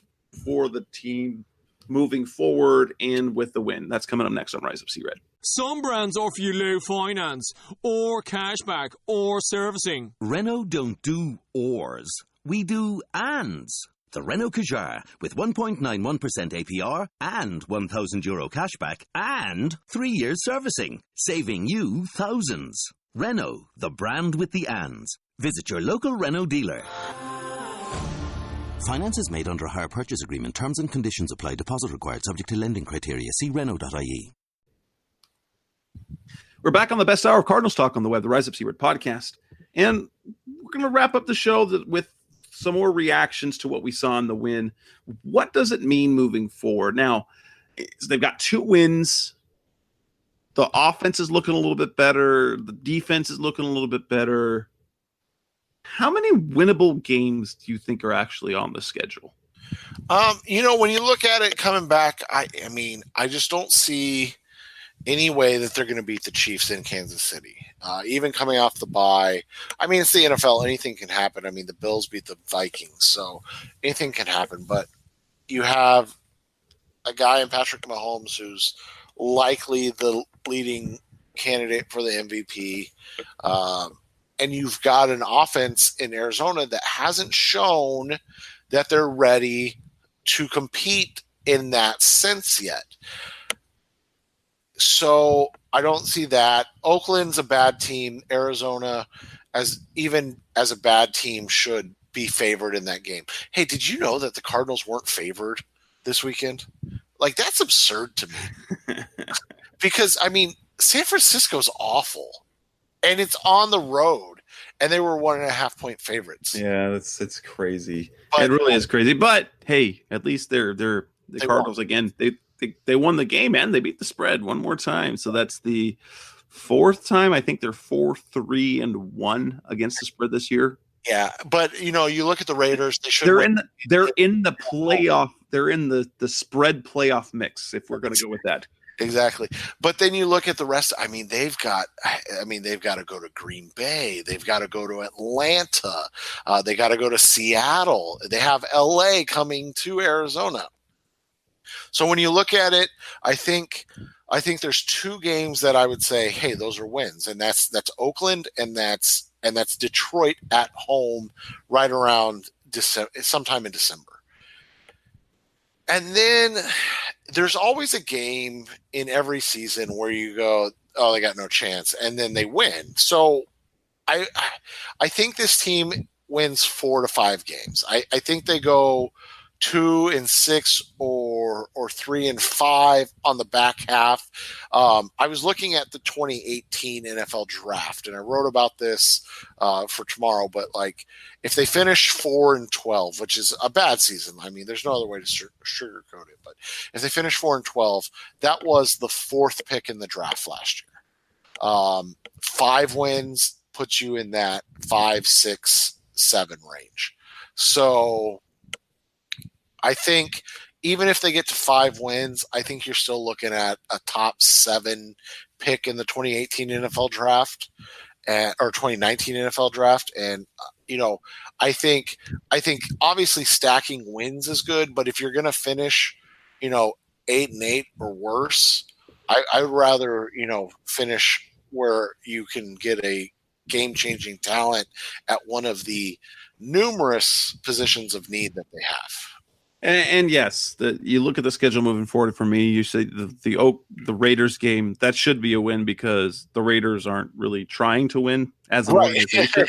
for the team moving forward and with the win. That's coming up next on Rise Up See Red. Some brands offer you low finance, or cashback, or servicing. Renault don't do ors. We do ands. The Renault Kadjar with 1.91% APR and €1,000 cashback and 3 years servicing, saving you thousands. Renault, the brand with the ands. Visit your local Renault dealer. Finance is made under a hire purchase agreement. Terms and conditions apply. Deposit required. Subject to lending criteria. See Renault.ie. We're back on the best hour of Cardinals talk on the web, the Rise Up See Red podcast. And we're going to wrap up the show with some more reactions to what we saw in the win. What does it mean moving forward? Now, they've got 2 wins. The offense is looking a little bit better. The defense is looking a little bit better. How many winnable games do you think are actually on the schedule? When you look at it coming back, I just don't see any way that they're going to beat the Chiefs in Kansas City. Even coming off the bye, it's the NFL. Anything can happen. The Bills beat the Vikings, so anything can happen. But you have a guy in Patrick Mahomes who's likely the leading candidate for the MVP. And you've got an offense in Arizona that hasn't shown that they're ready to compete in that sense yet. So I don't see that. Oakland's a bad team. Arizona, as a bad team, should be favored in that game. Hey, did you know that the Cardinals weren't favored this weekend? Like, that's absurd to me. Because, San Francisco's awful. And it's on the road. And they were 1.5 point favorites. Yeah, it's crazy. It really is crazy. But hey, at least they're the Cardinals won. Again. They won the game and they beat the spread one more time. So that's the 4th time. I think they're 4-3-1 against the spread this year. Yeah, but you look at the Raiders. They're in the playoff. They're in the spread playoff mix. If we're going to go with that. Exactly. But then you look at the rest. They've got to go to Green Bay. They've got to go to Atlanta. They got to go to Seattle. They have LA coming to Arizona. So when you look at it, I think there's 2 games that I would say, hey, those are wins, and that's Oakland and that's Detroit at home right around sometime in December. And then there's always a game in every season where you go, oh, they got no chance, and then they win. So I think this team wins 4 to 5 games. I think they go 2-6 or 3-5 on the back half. I was looking at the 2018 NFL draft, and I wrote about this for tomorrow. But if they finish 4-12, which is a bad season, there's no other way to sugarcoat it. But if they finish 4-12, that was the 4th pick in the draft last year. 5 wins puts you in that 5, 6, 7 range. So I think even if they get to 5 wins, I think you're still looking at a top 7 pick in the 2018 NFL draft or 2019 NFL draft. And, I think obviously stacking wins is good, but if you're going to finish, 8-8 or worse, I would rather, finish where you can get a game-changing talent at one of the numerous positions of need that they have. And yes, you look at the schedule moving forward for me, you say the Raiders game, that should be a win because the Raiders aren't really trying to win as an organization.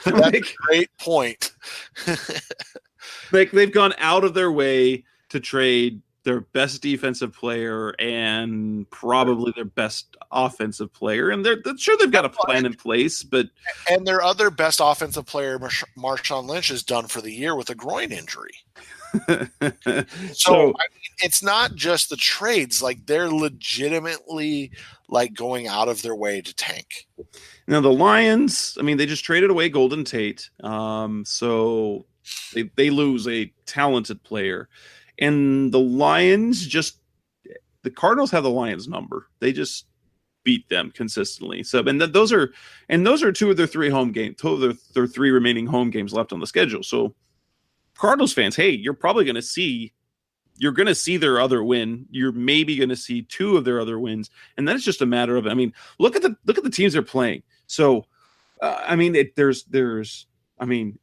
That's a great point. They've gone out of their way to trade their best defensive player and probably their best offensive player. And they're sure they've got a plan in place, and their other best offensive player, Marshawn Lynch, is done for the year with a groin injury. So I mean, it's not just the trades; like they're legitimately like going out of their way to tank. Now the Lions, I mean, they just traded away Golden Tate, so they lose a talented player, and the Lions the Cardinals have the Lions number. They just beat them consistently. So, and those are two of their three home games, their three remaining home games left on the schedule. So. Cardinals fans, hey, you're probably going to see their other win. You're maybe going to see two of their other wins, and then it's just a matter of. I mean, look at the teams they're playing. So, I mean,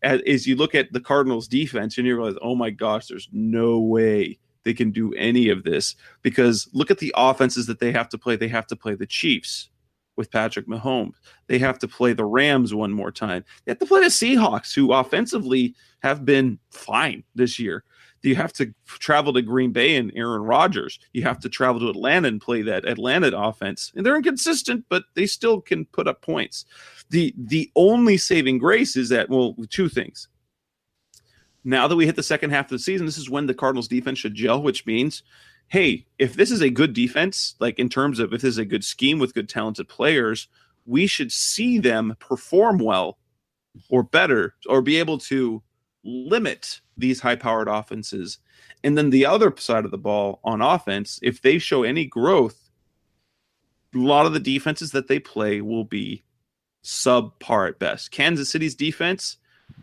as you look at the Cardinals' defense, and you realize, oh my gosh, there's no way they can do any of this because look at the offenses that they have to play. They have to play the Chiefs with Patrick Mahomes. They have to play the Rams one more time. They have to play the Seahawks, who offensively have been fine this year. You have to travel to Green Bay and Aaron Rodgers. You have to travel to Atlanta and play that Atlanta offense. And they're inconsistent, but they still can put up points. The only saving grace is that, well, two things. Now that we hit the second half of the season, this is when the Cardinals defense should gel, which means, hey, if this is a good defense, like in terms of if this is a good scheme with good talented players, we should see them perform well or better or be able to limit these high-powered offenses. And then the other side of the ball on offense, if they show any growth, a lot of the defenses that they play will be subpar at best. Kansas City's defense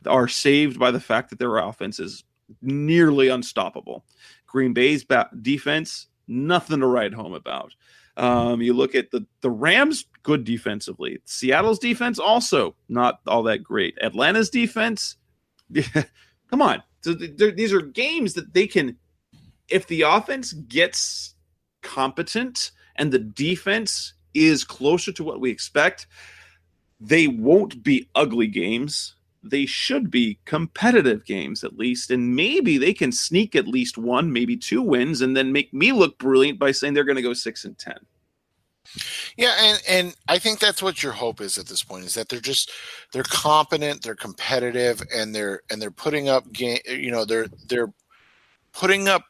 are saved by the fact that their offense is nearly unstoppable. Green Bay's defense, nothing to write home about. You look at the Rams, good defensively. Seattle's defense, also not all that great. Atlanta's defense, come on. So these are games that they can, if the offense gets competent and the defense is closer to what we expect, they won't be ugly games. They should be competitive games at least, and maybe they can sneak at least one, maybe two wins, and then make me look brilliant by saying they're going to go 6-10. Yeah, and I think that's what your hope is at this point, is that they're competent, they're competitive, and they're putting up they're putting up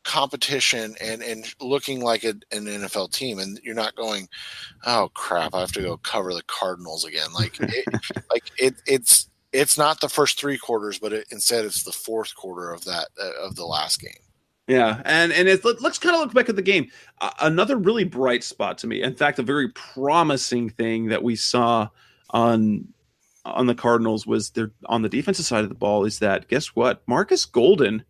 competition and looking like an NFL team, and you're not going, oh crap, I have to go cover the Cardinals again. It's not the first three quarters, but instead it's the fourth quarter of the last game. Yeah, and let's kind of look back at the game. Another really bright spot to me, in fact, a very promising thing that we saw on the Cardinals was on the defensive side of the ball is that, guess what? Marcus Golden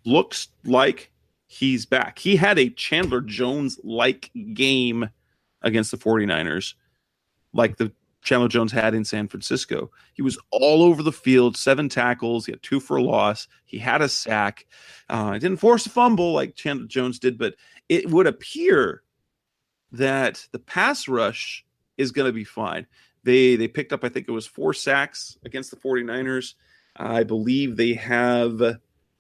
looks like he's back. He had a Chandler Jones-like game against the 49ers, like the Chandler Jones had in San Francisco. He was all over the field, 7 tackles. He had 2 for a loss. He had a sack. Didn't force a fumble like Chandler Jones did, but it would appear that the pass rush is going to be fine. They picked up, I think it was 4 sacks against the 49ers. I believe they have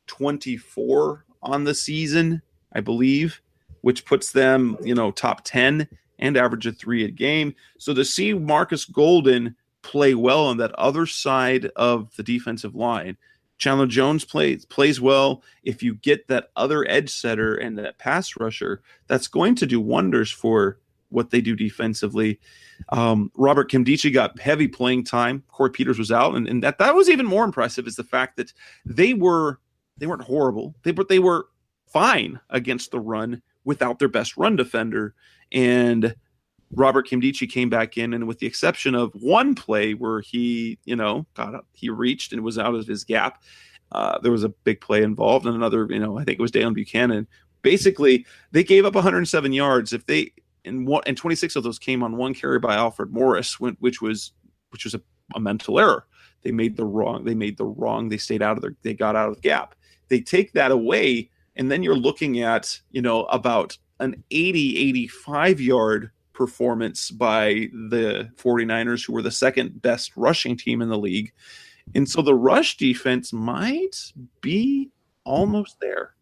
24 on the season, I believe, which puts them, top 10 and average of 3 a game. So to see Marcus Golden play well on that other side of the defensive line, Chandler Jones plays well. If you get that other edge setter and that pass rusher, that's going to do wonders for what they do defensively. Robert Nkemdiche got heavy playing time. Corey Peters was out, and that was even more impressive is the fact that they weren't horrible. They were fine against the run without their best run defender. And Robert Nkemdiche came back in, and with the exception of one play where he, got up, he reached and was out of his gap. There was a big play involved, and another, I think it was Dalen Buchanan. Basically, they gave up 107 yards. If they and 26 of those came on one carry by Alfred Morris, which was a mental error. They stayed out of they got out of the gap. They take that away, and then you're looking at, about an 85 yard performance by the 49ers, who were the second best rushing team in the league. And so the rush defense might be almost there.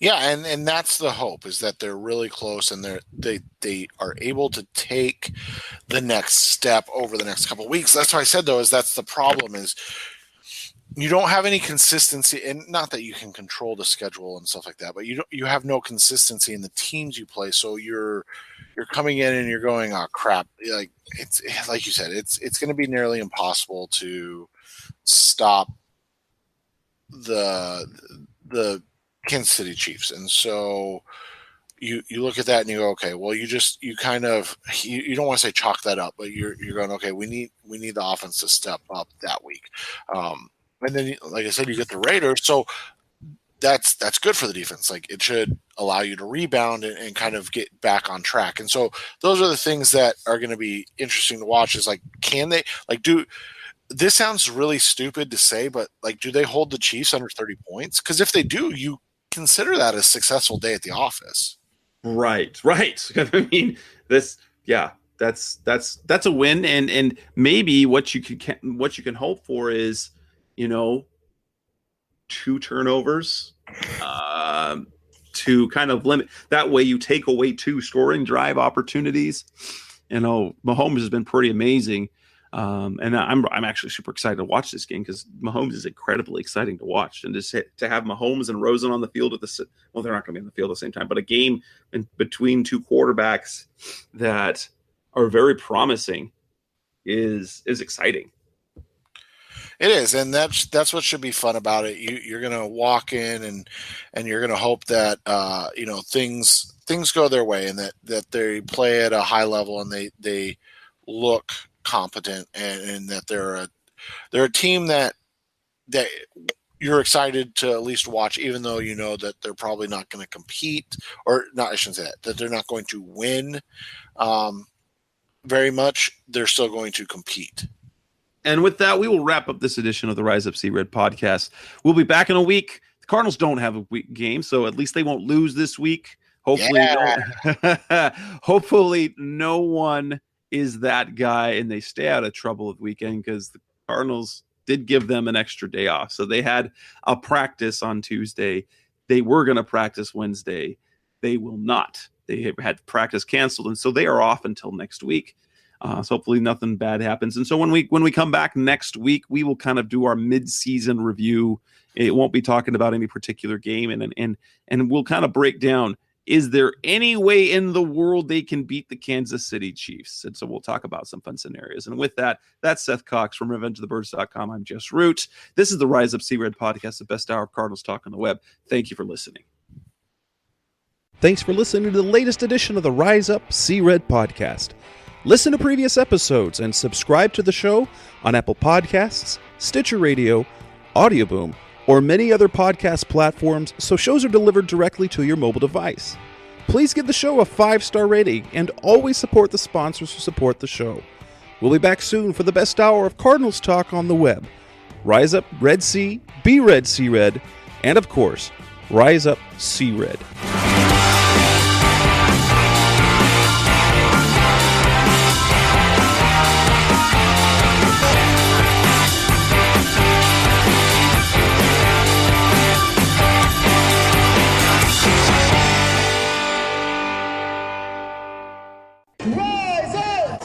Yeah, and that's the hope, is that they're really close, and they are able to take the next step over the next couple of weeks. That's why I said, though, is that's the problem, is you don't have any consistency, and not that you can control the schedule and stuff like that, but you have no consistency in the teams you play. So you're coming in and you're going, oh crap, like it's like you said, it's going to be nearly impossible to stop the Kansas City Chiefs. And so you look at that and you go, okay, well, you don't want to say chalk that up, but you're going, okay, we need the offense to step up that week. And then, like I said, you get the Raiders. So that's good for the defense. Like, it should allow you to rebound and kind of get back on track. And so those are the things that are going to be interesting to watch, is like, can they, like, this sounds really stupid to say, but like, do they hold the Chiefs under 30 points? Because if they do, you consider that a successful day at the office. Right. I mean, that's a win, and maybe what you can hope for is, 2 turnovers to kind of limit. That way, you take away 2 scoring drive opportunities. Mahomes has been pretty amazing. And I'm actually super excited to watch this game, because Mahomes is incredibly exciting to watch, and to have Mahomes and Rosen on the field they're not going to be on the field at the same time, but a game in between 2 quarterbacks that are very promising is exciting. It is, and that's what should be fun about it. You're going to walk in and you're going to hope that things go their way, and that they play at a high level, and they look competent, and that they're a team that you're excited to at least watch, even though you know that they're probably not going to compete, or not, I shouldn't say that they're not going to win very much. They're still going to compete. And with that, we will wrap up this edition of the Rise Up Sea Red podcast. We'll be back in a week. The Cardinals don't have a week game, so at least they won't lose this week. Hopefully no one is that guy, and they stay out of trouble the weekend, because the Cardinals did give them an extra day off. So they had a practice on Tuesday. They were going to practice Wednesday. They will not. They had practice canceled, and so they are off until next week. So hopefully nothing bad happens. And so when we come back next week, we will kind of do our mid-season review. It won't be talking about any particular game, and we'll kind of break down, is there any way in the world they can beat the Kansas City Chiefs? And so we'll talk about some fun scenarios. And with that, that's Seth Cox from RevengeOfTheBirds.com. I'm Jess Root. This is the Rise Up Sea Red podcast, the best hour of Cardinals talk on the web. Thank you for listening. Thanks for listening to the latest edition of the Rise Up Sea Red podcast. Listen to previous episodes and subscribe to the show on Apple Podcasts, Stitcher Radio, Audioboom, or many other podcast platforms, so shows are delivered directly to your mobile device. Please give the show a 5-star rating, and always support the sponsors who support the show. We'll be back soon for the best hour of Cardinals talk on the web. Rise up, Red Sea, be Red Sea Red, and of course, Rise Up Sea Red. Rise up!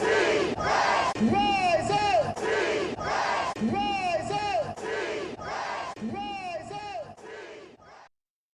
Rise up! Rise up! Rise up!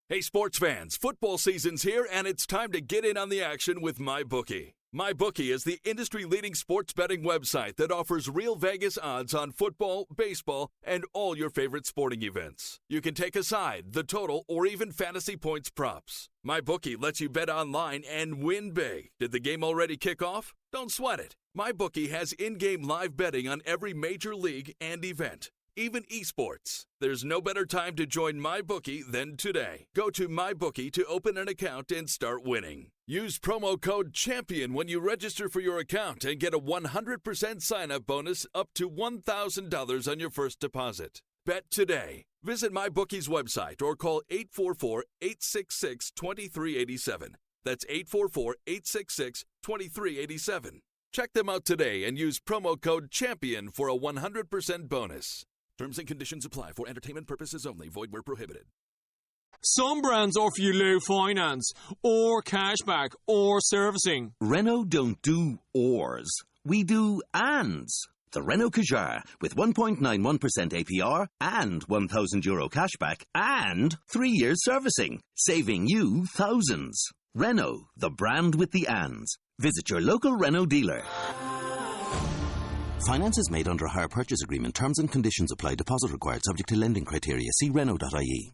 Hey, sports fans, football season's here, and it's time to get in on the action with MyBookie. MyBookie is the industry-leading sports betting website that offers real Vegas odds on football, baseball, and all your favorite sporting events. You can take a side, the total, or even fantasy points props. MyBookie lets you bet online and win big. Did the game already kick off? Don't sweat it. MyBookie has in-game live betting on every major league and event, even esports. There's no better time to join MyBookie than today. Go to MyBookie to open an account and start winning. Use promo code CHAMPION when you register for your account and get a 100% sign-up bonus up to $1,000 on your first deposit. Bet today. Visit MyBookie's website or call 844-866-2387. That's 844-866-2387. Check them out today and use promo code CHAMPION for a 100% bonus. Terms and conditions apply for entertainment purposes only. Void where prohibited. Some brands offer you low finance, or cashback, or servicing. Renault don't do ors. We do ands. The Renault Kadjar with 1.91% APR and €1,000 cashback and 3 years servicing, saving you thousands. Renault, the brand with the ands. Visit your local Renault dealer. Finance is made under a hire purchase agreement. Terms and conditions apply. Deposit required subject to lending criteria. See Renault.ie.